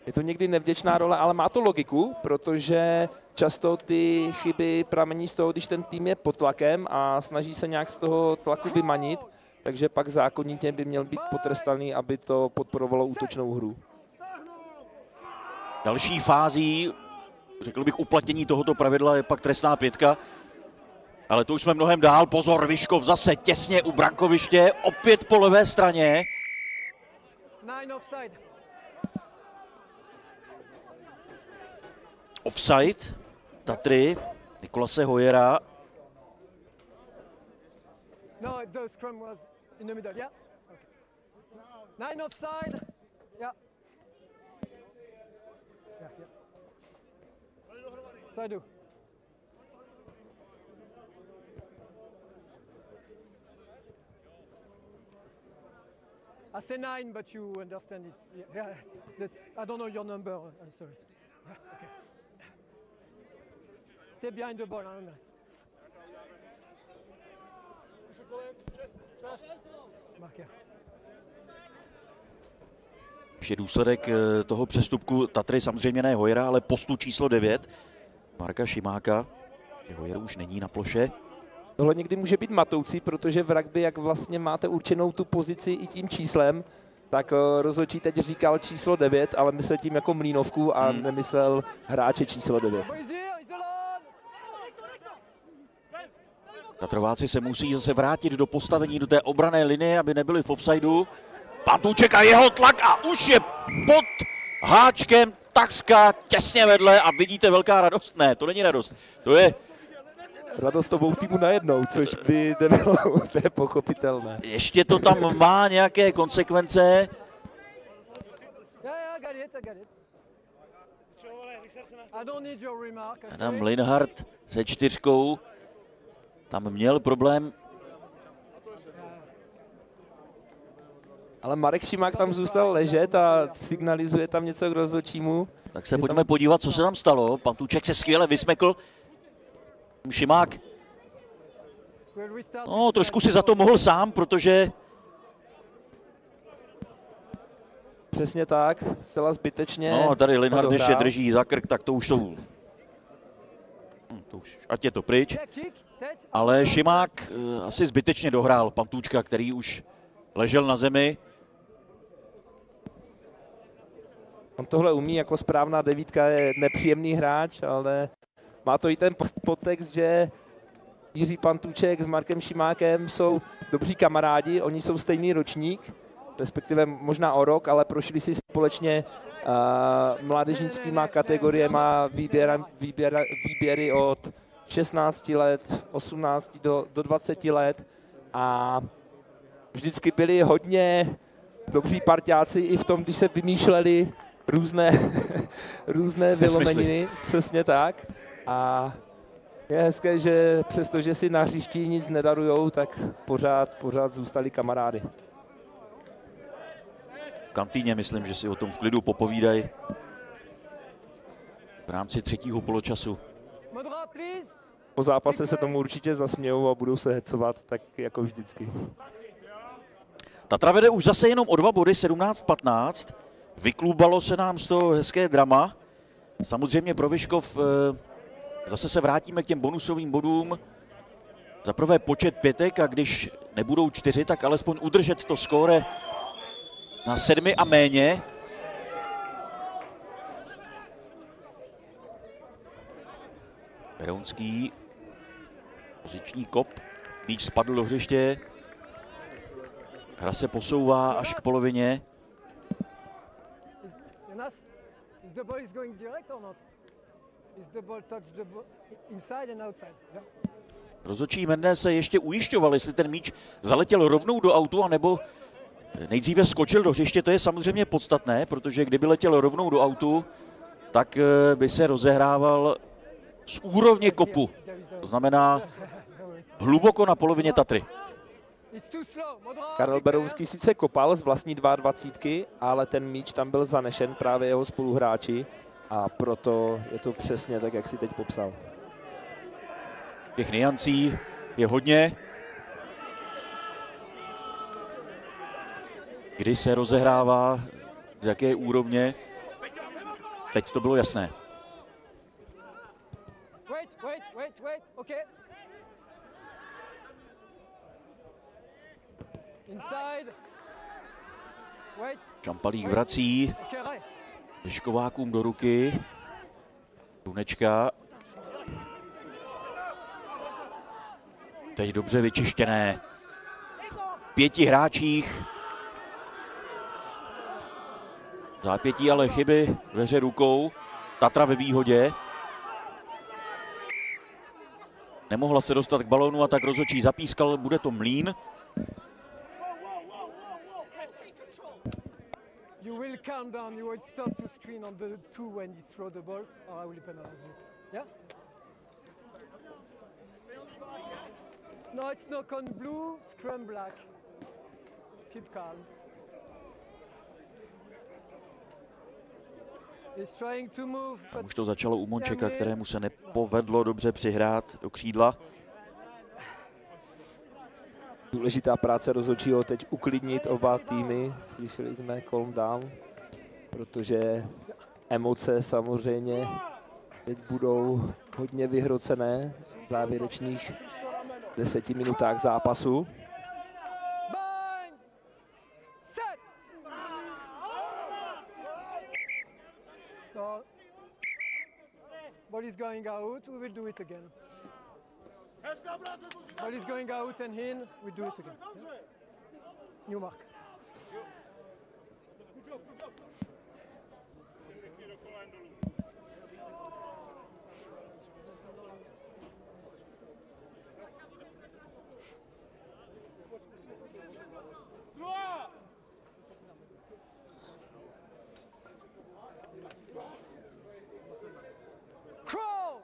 Je to někdy nevděčná role, ale má to logiku, protože často ty chyby pramení z toho, když ten tým je pod tlakem a snaží se nějak z toho tlaku vymanit, takže pak zákonitě by měl být potrestaný, aby to podporovalo útočnou hru. Další fází, řekl bych, uplatnění tohoto pravidla je pak trestná pětka. Ale to už jsme mnohem dál. Pozor, Vyškov zase těsně u brankoviště, opět po levé straně. Offside, Tatry, Nikolase Hojera. No, the scrum was in the middle, yeah? Okay. 9 offside, yeah. Yeah, yeah. Side. I say 9, but you understand it's, yeah, that's, I don't know your number, I'm sorry. Yeah, okay. Stay behind the ball, I don't know. Ještě důsledek toho přestupku Tatry, samozřejmě ne Hojera, ale postu číslo 9, Marka Šimáka. Hojer už není na ploše. Tohle někdy může být matoucí, protože v rugby, jak vlastně máte určenou tu pozici i tím číslem, tak rozhodčí teď říkal číslo 9, ale myslel tím jako mlýnovku a nemyslel hráče číslo 9. Tatrováci se musí zase vrátit do postavení, do té obranné linie, aby nebyli v offsideu. Pantůček a jeho tlak a už je pod háčkem takřka těsně vedle a vidíte velká radost. Ne, to není radost, to je... Radost obou týmu najednou, což by nebylo pochopitelné. Ještě to tam má nějaké konsekvence. Adam Linhardt se 4. Tam měl problém. Ale Marek Šimák tam zůstal ležet a signalizuje tam něco k rozhodčímu. Tak se pojďme podívat, co se tam stalo. Pantůček se skvěle vysmekl. Šimák, no trošku si za to mohl sám, protože... Přesně tak, zcela zbytečně. No tady Linhardt ještě drží za krk, tak to už jsou... ať je to pryč. Ale Šimák asi zbytečně dohrál Pantůčka, který už ležel na zemi. On tohle umí, jako správná devítka, je nepříjemný hráč, ale má to i ten podtext, že Jiří Pantůček s Markem Šimákem jsou dobří kamarádi, oni jsou stejný ročník, respektive možná o rok, ale prošli si společně mládežnickýma kategoriema výběry od 16 let, 18 do 20 let a vždycky byli hodně dobří parťáci i v tom, když se vymýšleli různé vylomeniny, přesně tak. A je hezké, že přestože si na hřišti nic nedarujou, tak pořád zůstali kamarády. V kantýně myslím, že si o tom v klidu popovídají v rámci třetího poločasu. Po zápase se tomu určitě zasmějou a budou se hecovat, tak jako vždycky. Tatra vede už zase jenom o 2 body, 17-15. Vyklubalo se nám z toho hezké drama. Samozřejmě pro Vyškov zase se vrátíme k těm bonusovým bodům. Za prvé počet pětek a když nebudou 4, tak alespoň udržet to skóre na 7 a méně. Berounský, poziční kop, míč spadl do hřiště. Hra se posouvá až k polovině. Is the ball going direct or not? Is the ball touch the ball inside and outside? Yeah. Rozhodčí Mendé se ještě ujišťoval, jestli ten míč zaletěl rovnou do autu, anebo nejdříve skočil do hřiště. To je samozřejmě podstatné, protože kdyby letěl rovnou do autu, tak by se rozehrával z úrovně kopu. To znamená hluboko na polovině Tatry. Karel Berounský sice kopal z vlastní 22, ale ten míč tam byl zanešen právě jeho spoluhráči a proto je to přesně tak, jak si teď popsal. Těch niancí je hodně. Kdy se rozehrává, z jaké úrovně. Teď to bylo jasné. Wait, okay. Inside. Wait. Čampalík vrací Vyškovákům do ruky. Runečka. Teď dobře vyčištěné. 5 hráčích. Zápětí ale chyby ve hře rukou. Tatra ve výhodě. Nemohla se dostat k balónu a tak rozhodčí zapískal, bude to Mlín. You will count down, you will stop to screen on the 2 when you throw the ball, or I will penalize you. Yeah? No, it's knock on blue, scrum black. Keep calm. He's trying to move, but... Už to začalo u Mončeka, kterému se nepovedlo dobře přihrát do křídla. Důležitá práce rozhodčího teď uklidnit oba týmy. Slyšeli jsme calm down, protože emoce samozřejmě teď budou hodně vyhrocené v závěrečných 10 minutách zápasu. No. Ball is going out, we will do it again. Ball is going out and in, we do it again. Yeah? New mark. Crawl!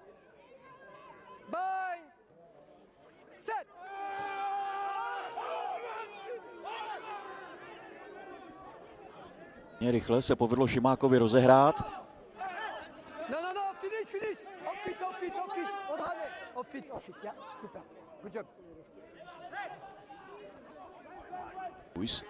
Bind! Set! Rychle se povedlo Šimákovi rozehrát. No, finish! Off it, Odrane! Off it, yeah, super. Good job. Luis.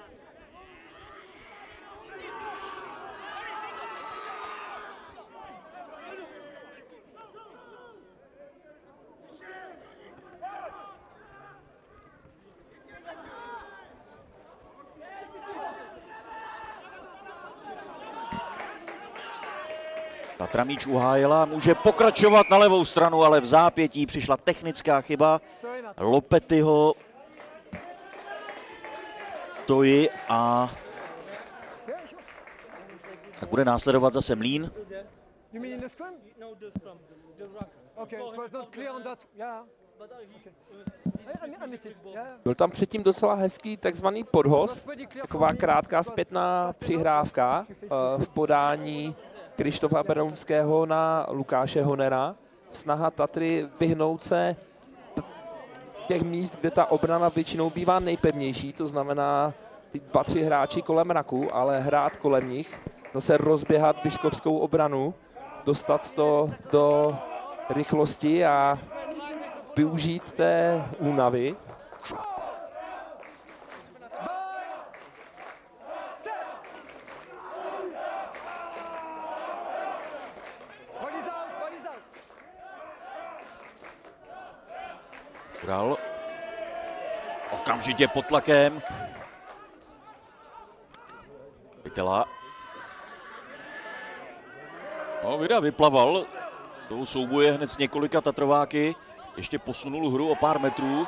Tatra míč uhájela, může pokračovat na levou stranu, ale v zápětí přišla technická chyba Lopetyho. Toji a tak bude následovat zase Mlín. Byl tam předtím docela hezký takzvaný podhoz, taková krátká zpětná přihrávka v podání Krištofa Berounského na Lukáše Honera. snaha Tatry vyhnout se těch míst, kde ta obrana většinou bývá nejpevnější, to znamená ty 2-3 hráči kolem raku, ale hrát kolem nich, zase rozběhat vyškovskou obranu, dostat to do rychlosti a využít té únavy. Ural okamžitě pod tlakem. Pytela. No, Vida vyplaval. Toho soubuje hned s několika Tatrováky. Ještě posunul hru o pár metrů.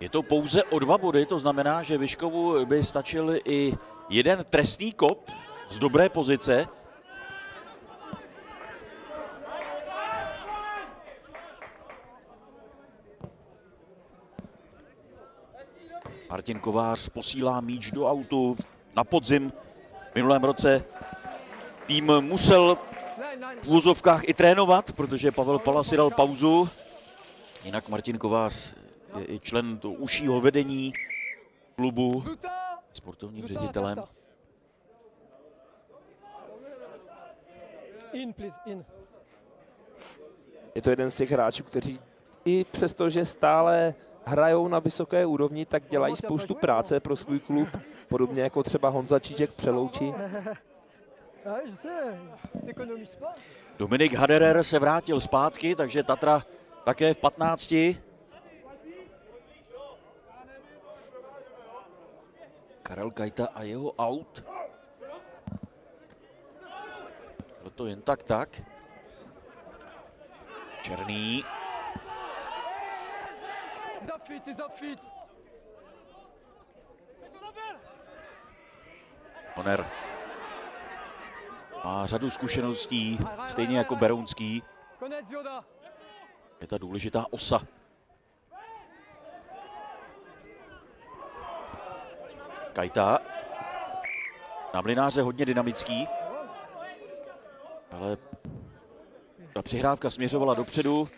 Je to pouze o 2 body, to znamená, že Vyškovu by stačil i jeden trestný kop z dobré pozice. Martin Kovář posílá míč do autu na podzim. V minulém roce tým musel v úvozovkách i trénovat, protože Pavel Pala si dal pauzu. Jinak Martin Kovář je i člen toho užšího vedení klubu, sportovním ředitelem. Je to jeden z těch hráčů, kteří i přesto, že stále hrajou na vysoké úrovni, tak dělají spoustu práce pro svůj klub, podobně jako třeba Honza Číček v Přelouči. Dominik Haderer se vrátil zpátky, takže Tatra také v 15. Karel Kajta a jeho aut. Bylo to jen tak. Černý. Honer má řadu zkušeností, stejně jako Berounský. Je ta důležitá osa. Kajta. Na Mlynáře hodně dynamický. Ale ta přihrávka směřovala dopředu.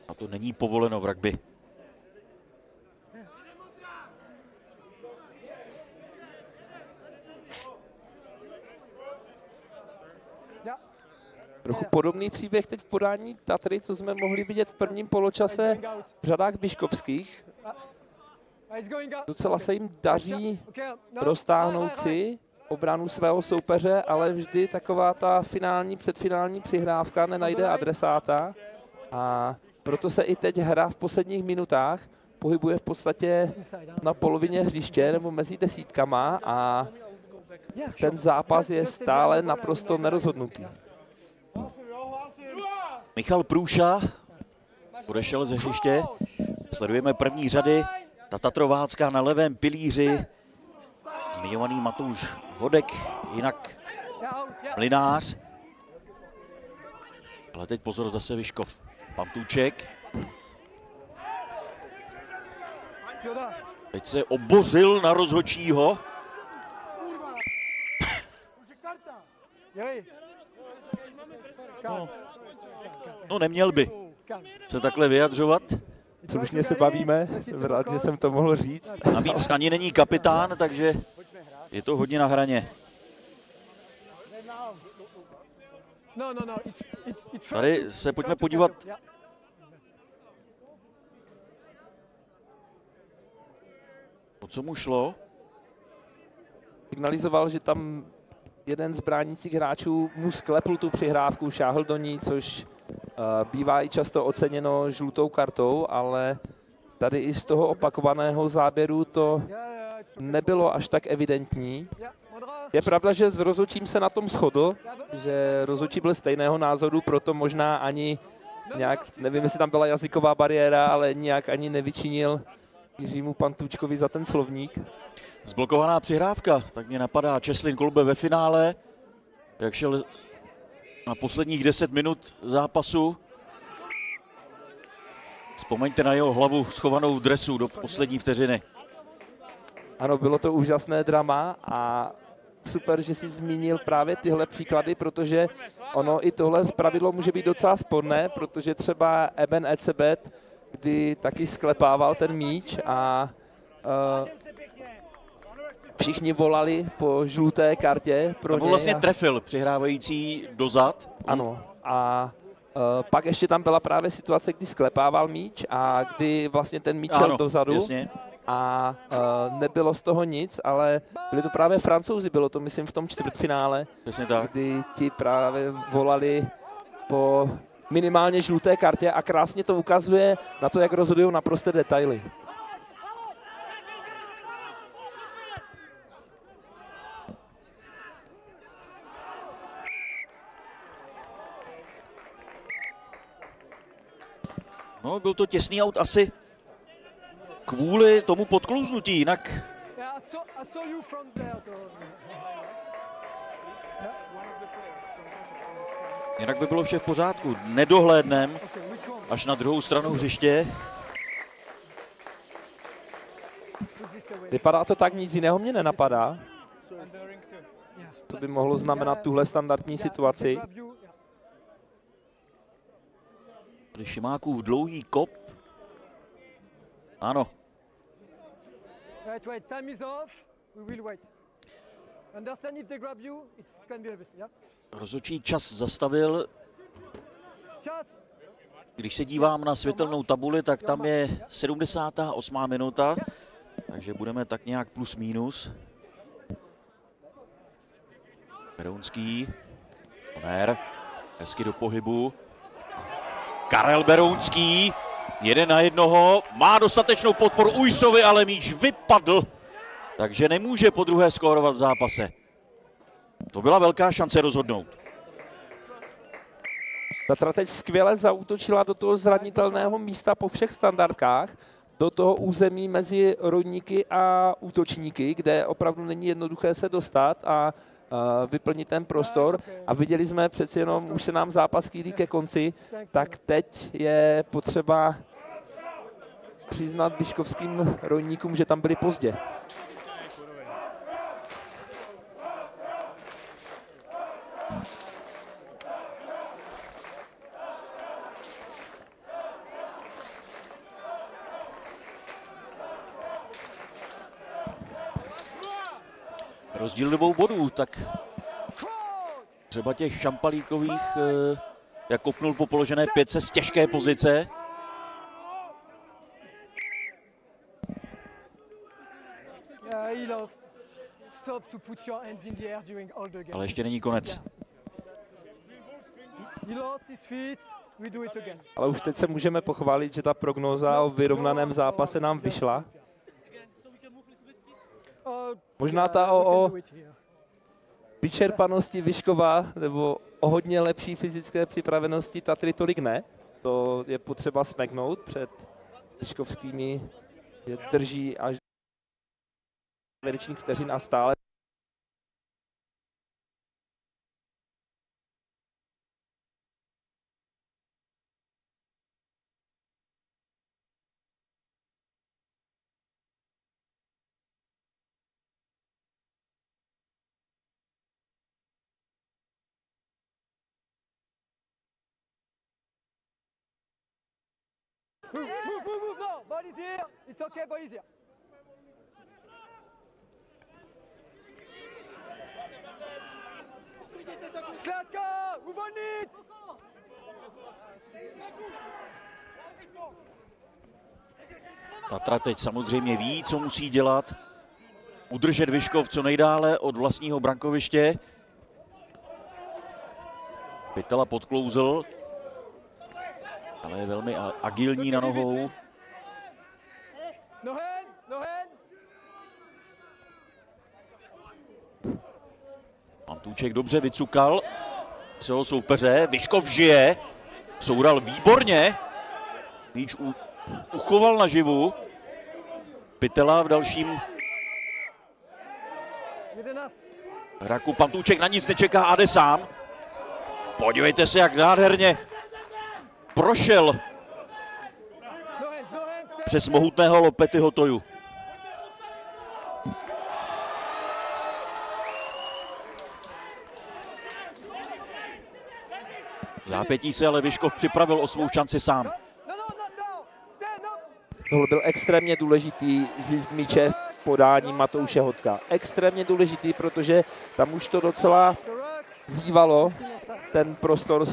A to není povoleno v rugby. Trochu podobný příběh teď v podání Tatry, co jsme mohli vidět v prvním poločase v řadách vyškovských. Docela se jim daří roztáhnout si obranu svého soupeře, ale vždy taková ta předfinální přihrávka nenajde adresáta. A proto se i teď hra v posledních minutách pohybuje v podstatě na polovině hřiště nebo mezi desítkama a ten zápas je stále naprosto nerozhodnutý. Michal Průša odešel ze hřiště. Sledujeme první řady. Ta Tatrovácká na levém pilíři. Zmiňovaný Matouš Hodek, jinak Mlynář. Ale teď pozor, zase Vyškov. Pantůček. Teď se obořil na rozhodčího. No neměl by se takhle vyjadřovat. Slušně se bavíme, jsem rád, že jsem to mohl říct. Navíc ani není kapitán, takže je to hodně na hraně. Tady se pojďme podívat. O co mu šlo? Signalizoval, že tam jeden z bránících hráčů mu sklepl tu přihrávku, šáhl do ní, což bývá i často oceněno žlutou kartou, ale tady i z toho opakovaného záběru to nebylo až tak evidentní. Je pravda, že s rozhodčím se na tom shodl, že rozhodčí byl stejného názoru, proto možná ani nějak, nevím, jestli tam byla jazyková bariéra, ale nějak ani nevyčinil Jiřímu Pantůčkovi za ten slovník. Zblokovaná přihrávka, tak mě napadá Česlin Kolbe ve finále, jak šel na posledních 10 minut zápasu. Vzpomeňte na jeho hlavu schovanou v dresu do poslední vteřiny. Ano, bylo to úžasné drama a super, že jsi zmínil právě tyhle příklady, protože ono i tohle pravidlo může být docela sporné, protože třeba Eben Etzebeth, kdy taky sklepával ten míč a všichni volali po žluté kartě pro něj. To vlastně trefil přihrávající dozad. Ano, a pak ještě tam byla právě situace, kdy sklepával míč a kdy vlastně ten míč šel dozadu. Jasně. A nebylo z toho nic, ale byli to právě Francouzi, bylo to myslím v tom čtvrtfinále, kdy ti právě volali po minimálně žluté kartě a krásně to ukazuje na to, jak rozhodují naprosté detaily. No, byl to těsný aut asi kvůli tomu podklouznutí, jinak... Jinak by bylo vše v pořádku. Nedohlédnem až na druhou stranu hřiště. Vypadá to tak, nic jiného mě nenapadá. To by mohlo znamenat tuhle standardní situaci. Tady Šimákův dlouhý kop. Ano. Rozhodčí čas zastavil. Když se dívám na světelnou tabuli, tak tam je 78. minuta, takže budeme tak nějak plus minus. Berounský, Oner, hezky do pohybu. Karel Berounský, 1-1, má dostatečnou podporu Ujsovi, ale míč vypadl, takže nemůže po druhé skórovat v zápase. To byla velká šance rozhodnout. Tatra teď skvěle zaútočila do toho zranitelného místa po všech standardkách, do toho území mezi rodníky a útočníky, kde opravdu není jednoduché se dostat a vyplnit ten prostor. A viděli jsme přeci jenom, už se nám zápas chýlí ke konci, tak teď je potřeba přiznat vyškovským rodníkům, že tam byli pozdě. Rozdíl 2 bodů, tak třeba těch šampalíkových, jak kopnul po položené 5 z těžké pozice. Ale ještě není konec. Ale už teď se můžeme pochválit, že ta prognóza o vyrovnaném zápase nám vyšla. Možná ta o vyčerpanosti Vyškova nebo o hodně lepší fyzické připravenosti Tatry tolik ne. To je potřeba smeknout před vyškovskými, je drží až závěrečných vteřin a stále. Move, no, ball is here, it's okay, ball is here. Skladka, uvolnit! Tatra teď samozřejmě ví, co musí dělat. Udržet Vyškov co nejdále od vlastního brankoviště. Pitela podklouzl, ale je velmi agilní na nohou. Pantůček dobře vycukal svého soupeře. Vyškov žije. Soural výborně. Míč uchoval naživu. Pitela v dalším hraku. Pantůček na nic nečeká a jde sám. Podívejte se, jak nádherně prošel přes mohutného Lopetyho Toju. Zápětí se ale Vyškov připravil o svou šanci sám. Tohle byl extrémně důležitý zisk míče v podání Matouše Hodka. Extrémně důležitý, protože tam už to docela zívalo, ten prostor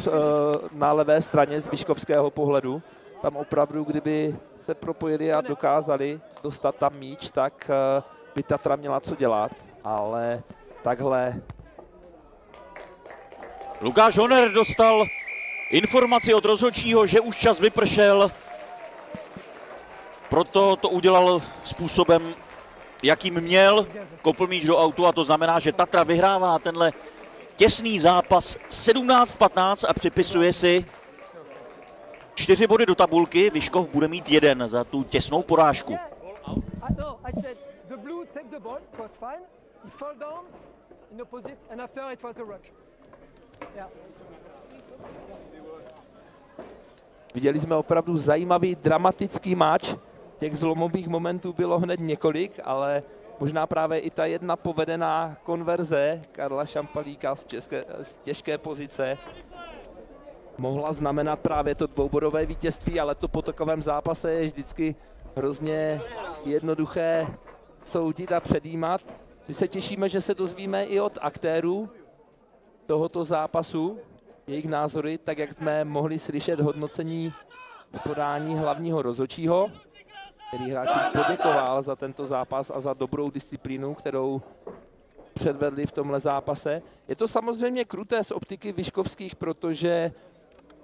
na levé straně z vyškovského pohledu. Tam opravdu, kdyby se propojili a dokázali dostat tam míč, tak by Tatra měla co dělat, ale takhle. Lukáš Honer dostal informaci od rozhodčího, že už čas vypršel. Proto to udělal způsobem, jakým měl. Kopl míč do autu a to znamená, že Tatra vyhrává tenhle těsný zápas 17-15 a připisuje si 4 body do tabulky. Vyškov bude mít 1 za tu těsnou porážku. Viděli jsme opravdu zajímavý, dramatický match. Těch zlomových momentů bylo hned několik, ale možná právě i ta jedna povedená konverze Karla Šampalíka z těžké pozice mohla znamenat právě to dvoubodové vítězství, ale to po takovém zápase je vždycky hrozně jednoduché soudit a předjímat. My se těšíme, že se dozvíme i od aktérů tohoto zápasu, jejich názory, tak jak jsme mohli slyšet hodnocení v podání hlavního rozhodčího, který hráčům poděkoval za tento zápas a za dobrou disciplínu, kterou předvedli v tomhle zápase. Je to samozřejmě kruté z optiky vyškovských, protože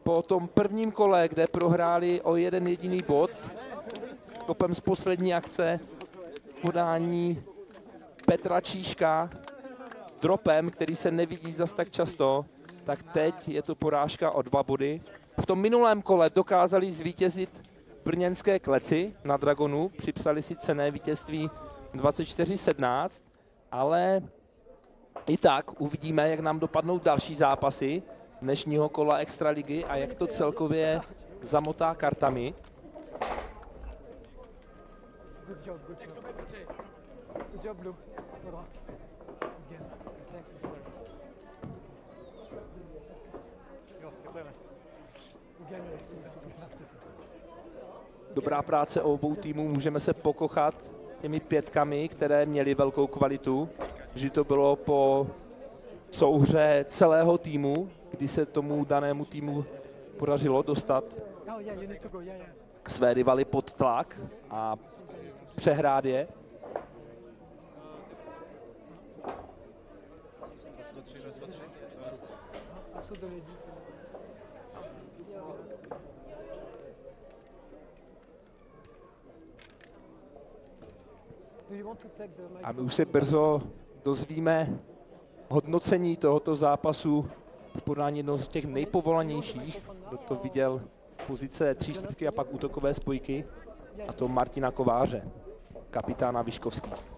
po tom prvním kole, kde prohráli o 1 jediný bod, kopem z poslední akce, podání Petra Číška, dropem, který se nevidí zas tak často, tak teď je to porážka o 2 body. V tom minulém kole dokázali zvítězit brněnské Kleci na Dragonu, připsali si cenné vítězství 24-17, ale i tak uvidíme, jak nám dopadnou další zápasy dnešního kola extraligy a jak to celkově zamotá kartami. Dobrá práce obou týmů, můžeme se pokochat těmi 5, které měly velkou kvalitu. Vždy to bylo po souhře celého týmu, kdy se tomu danému týmu podařilo dostat své rivaly pod tlak a přehrát je. A my už se brzo dozvíme hodnocení tohoto zápasu v podání jednoho z těch nejpovolanějších, kdo to viděl z pozice 3/4 a pak útokové spojky, a to Martina Kováře, kapitána vyškovských.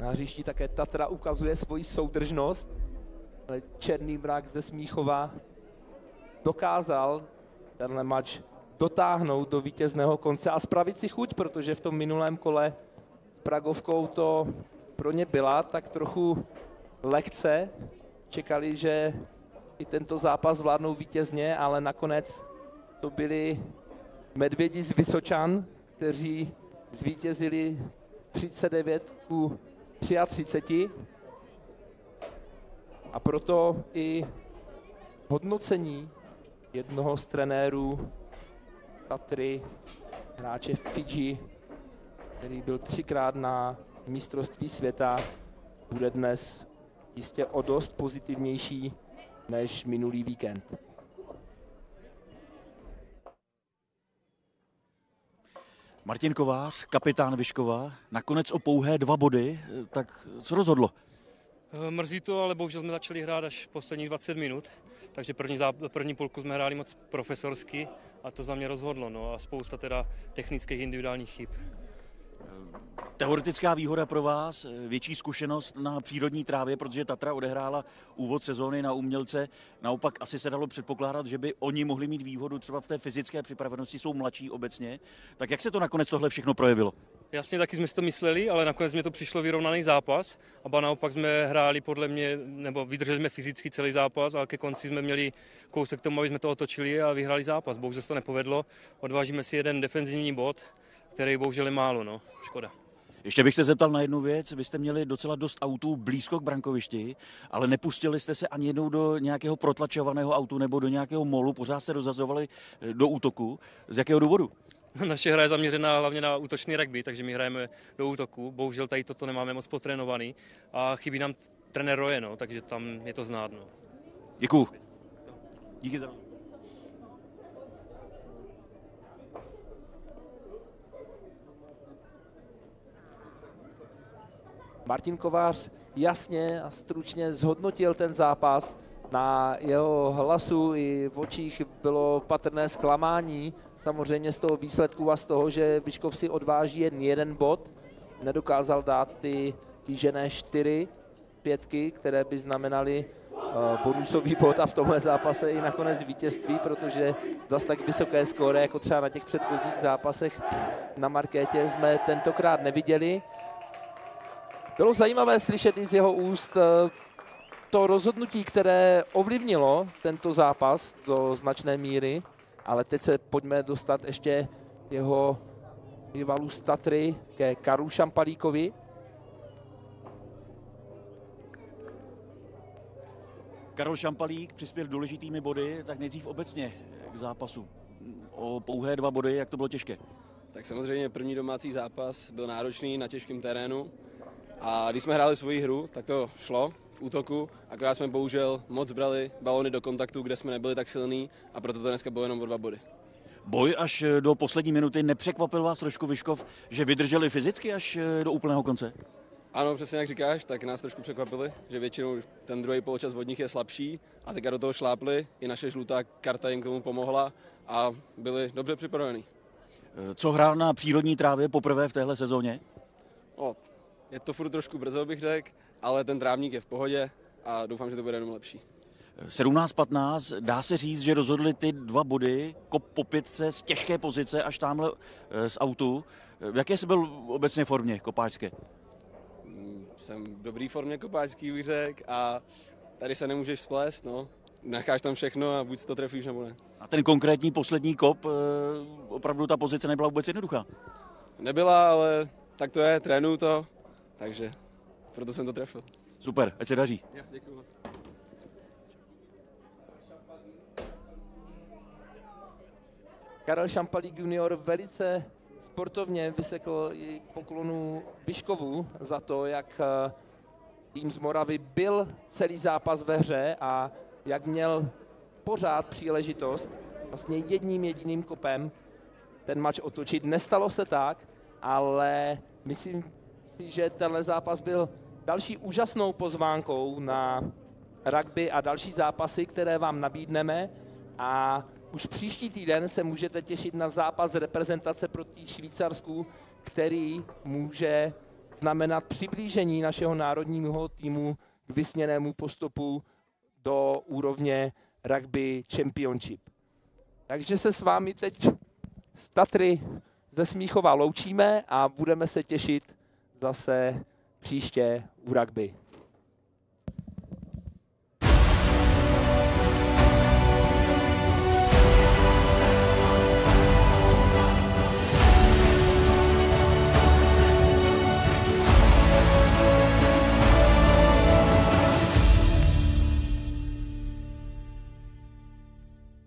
Na hřišti také Tatra ukazuje svoji soudržnost, ale Černý mrak ze Smíchova dokázal tenhle match dotáhnout do vítězného konce a spravit si chuť, protože v tom minulém kole s Pragovkou to pro ně byla tak trochu lehce. Čekali, že i tento zápas zvládnou vítězně, ale nakonec to byli Medvědi z Vysočan, kteří zvítězili 39-33. A proto i hodnocení jednoho z trenérů Tatry, hráče Fidži, který byl 3krát na mistrovství světa, bude dnes jistě o dost pozitivnější než minulý víkend. Martin Kovář, kapitán Vyškova, nakonec o pouhé 2 body, tak co rozhodlo? Mrzí to, ale bohužel jsme začali hrát až posledních 20 minut, takže první půlku jsme hráli moc profesorsky a to za mě rozhodlo, no a spousta teda technických individuálních chyb. Teoretická výhoda pro vás, větší zkušenost na přírodní trávě, protože Tatra odehrála úvod sezóny na umělce. Naopak asi se dalo předpokládat, že by oni mohli mít výhodu třeba v té fyzické připravenosti, jsou mladší obecně. Tak jak se to nakonec tohle všechno projevilo? Jasně, taky jsme si to mysleli, ale nakonec mi to přišlo vyrovnaný zápas. A ba naopak jsme hráli podle mě, nebo vydrželi jsme fyzicky celý zápas a ke konci jsme měli kousek k tomu, aby jsme to otočili a vyhráli zápas. Bohužel se to nepovedlo. Odvážíme si jeden defenzivní bod, který bohužel je málo, no. Škoda. Ještě bych se zeptal na jednu věc. Vy jste měli docela dost autů blízko k brankovišti, ale nepustili jste se ani jednou do nějakého protlačovaného autu nebo do nějakého molu, pořád jste dozazovali do útoku. Z jakého důvodu? Naše hra je zaměřená hlavně na útočný rugby, takže my hrajeme do útoku. Bohužel tady toto nemáme moc potrénovaný a chybí nám trenér Roje, no, takže tam je to znát. No. Děkuju. Díky za Martin Kovář jasně a stručně zhodnotil ten zápas. Na jeho hlasu i v očích bylo patrné zklamání, samozřejmě z toho výsledku a z toho, že Vyškov si odváží jen 1 bod. Nedokázal dát ty kýžené 4 pětky, které by znamenaly bonusový bod a v tomhle zápase i nakonec vítězství, protože zas tak vysoké skóre, jako třeba na těch předchozích zápasech na markétě, jsme tentokrát neviděli. Bylo zajímavé slyšet i z jeho úst to rozhodnutí, které ovlivnilo tento zápas do značné míry, ale teď se pojďme dostat ještě jeho rivalu z Tatry ke Karlu Šampalíkovi. Karel Šampalík přispěl důležitými body, tak nejdřív obecně k zápasu. O pouhé 2 body, jak to bylo těžké? Tak samozřejmě první domácí zápas byl náročný na těžkém terénu. A když jsme hráli svoji hru, tak to šlo v útoku, akorát jsme bohužel moc brali balony do kontaktu, kde jsme nebyli tak silní a proto to dneska bylo jenom o 2 body. Boj až do poslední minuty, nepřekvapil vás trošku Vyškov, že vydrželi fyzicky až do úplného konce? Ano, přesně jak říkáš, tak nás trošku překvapili, že většinou ten druhý poločas od nich je slabší a teďka do toho šlápli, i naše žlutá karta jim k tomu pomohla a byli dobře připravení. Co hrál na přírodní trávě poprvé v téhle sezóně? Je to furt trošku brzo, bych řekl, ale ten trávník je v pohodě a doufám, že to bude jenom lepší. 17-15, dá se říct, že rozhodli ty 2 body, kop po 5 z těžké pozice až tamhle z autu. V jaké jsi byl obecně formě kopáčské? Jsem v dobrý formě kopáčský, bych řekl, a tady se nemůžeš splést, no. Necháš tam všechno a buď to trefíš, nebo ne. A ten konkrétní poslední kop, opravdu ta pozice nebyla vůbec jednoduchá? Nebyla, ale tak to je, trénuju to, takže proto jsem to trefil. Super, ať se daří. Jo, děkuju moc. Karel Šampalík junior velice sportovně vysekl i poklonu Vyškovu za to, jak tým z Moravy byl celý zápas ve hře a jak měl pořád příležitost vlastně jedním jediným kopem ten mač otočit. Nestalo se tak, ale myslím si, že tenhle zápas byl další úžasnou pozvánkou na rugby a další zápasy, které vám nabídneme, a už příští týden se můžete těšit na zápas reprezentace proti Švýcarsku, který může znamenat přiblížení našeho národního týmu k vysněnému postupu do úrovně Rugby Championship. Takže se s vámi teď z Tatry ze Smíchova loučíme a budeme se těšit zase příště u rugby.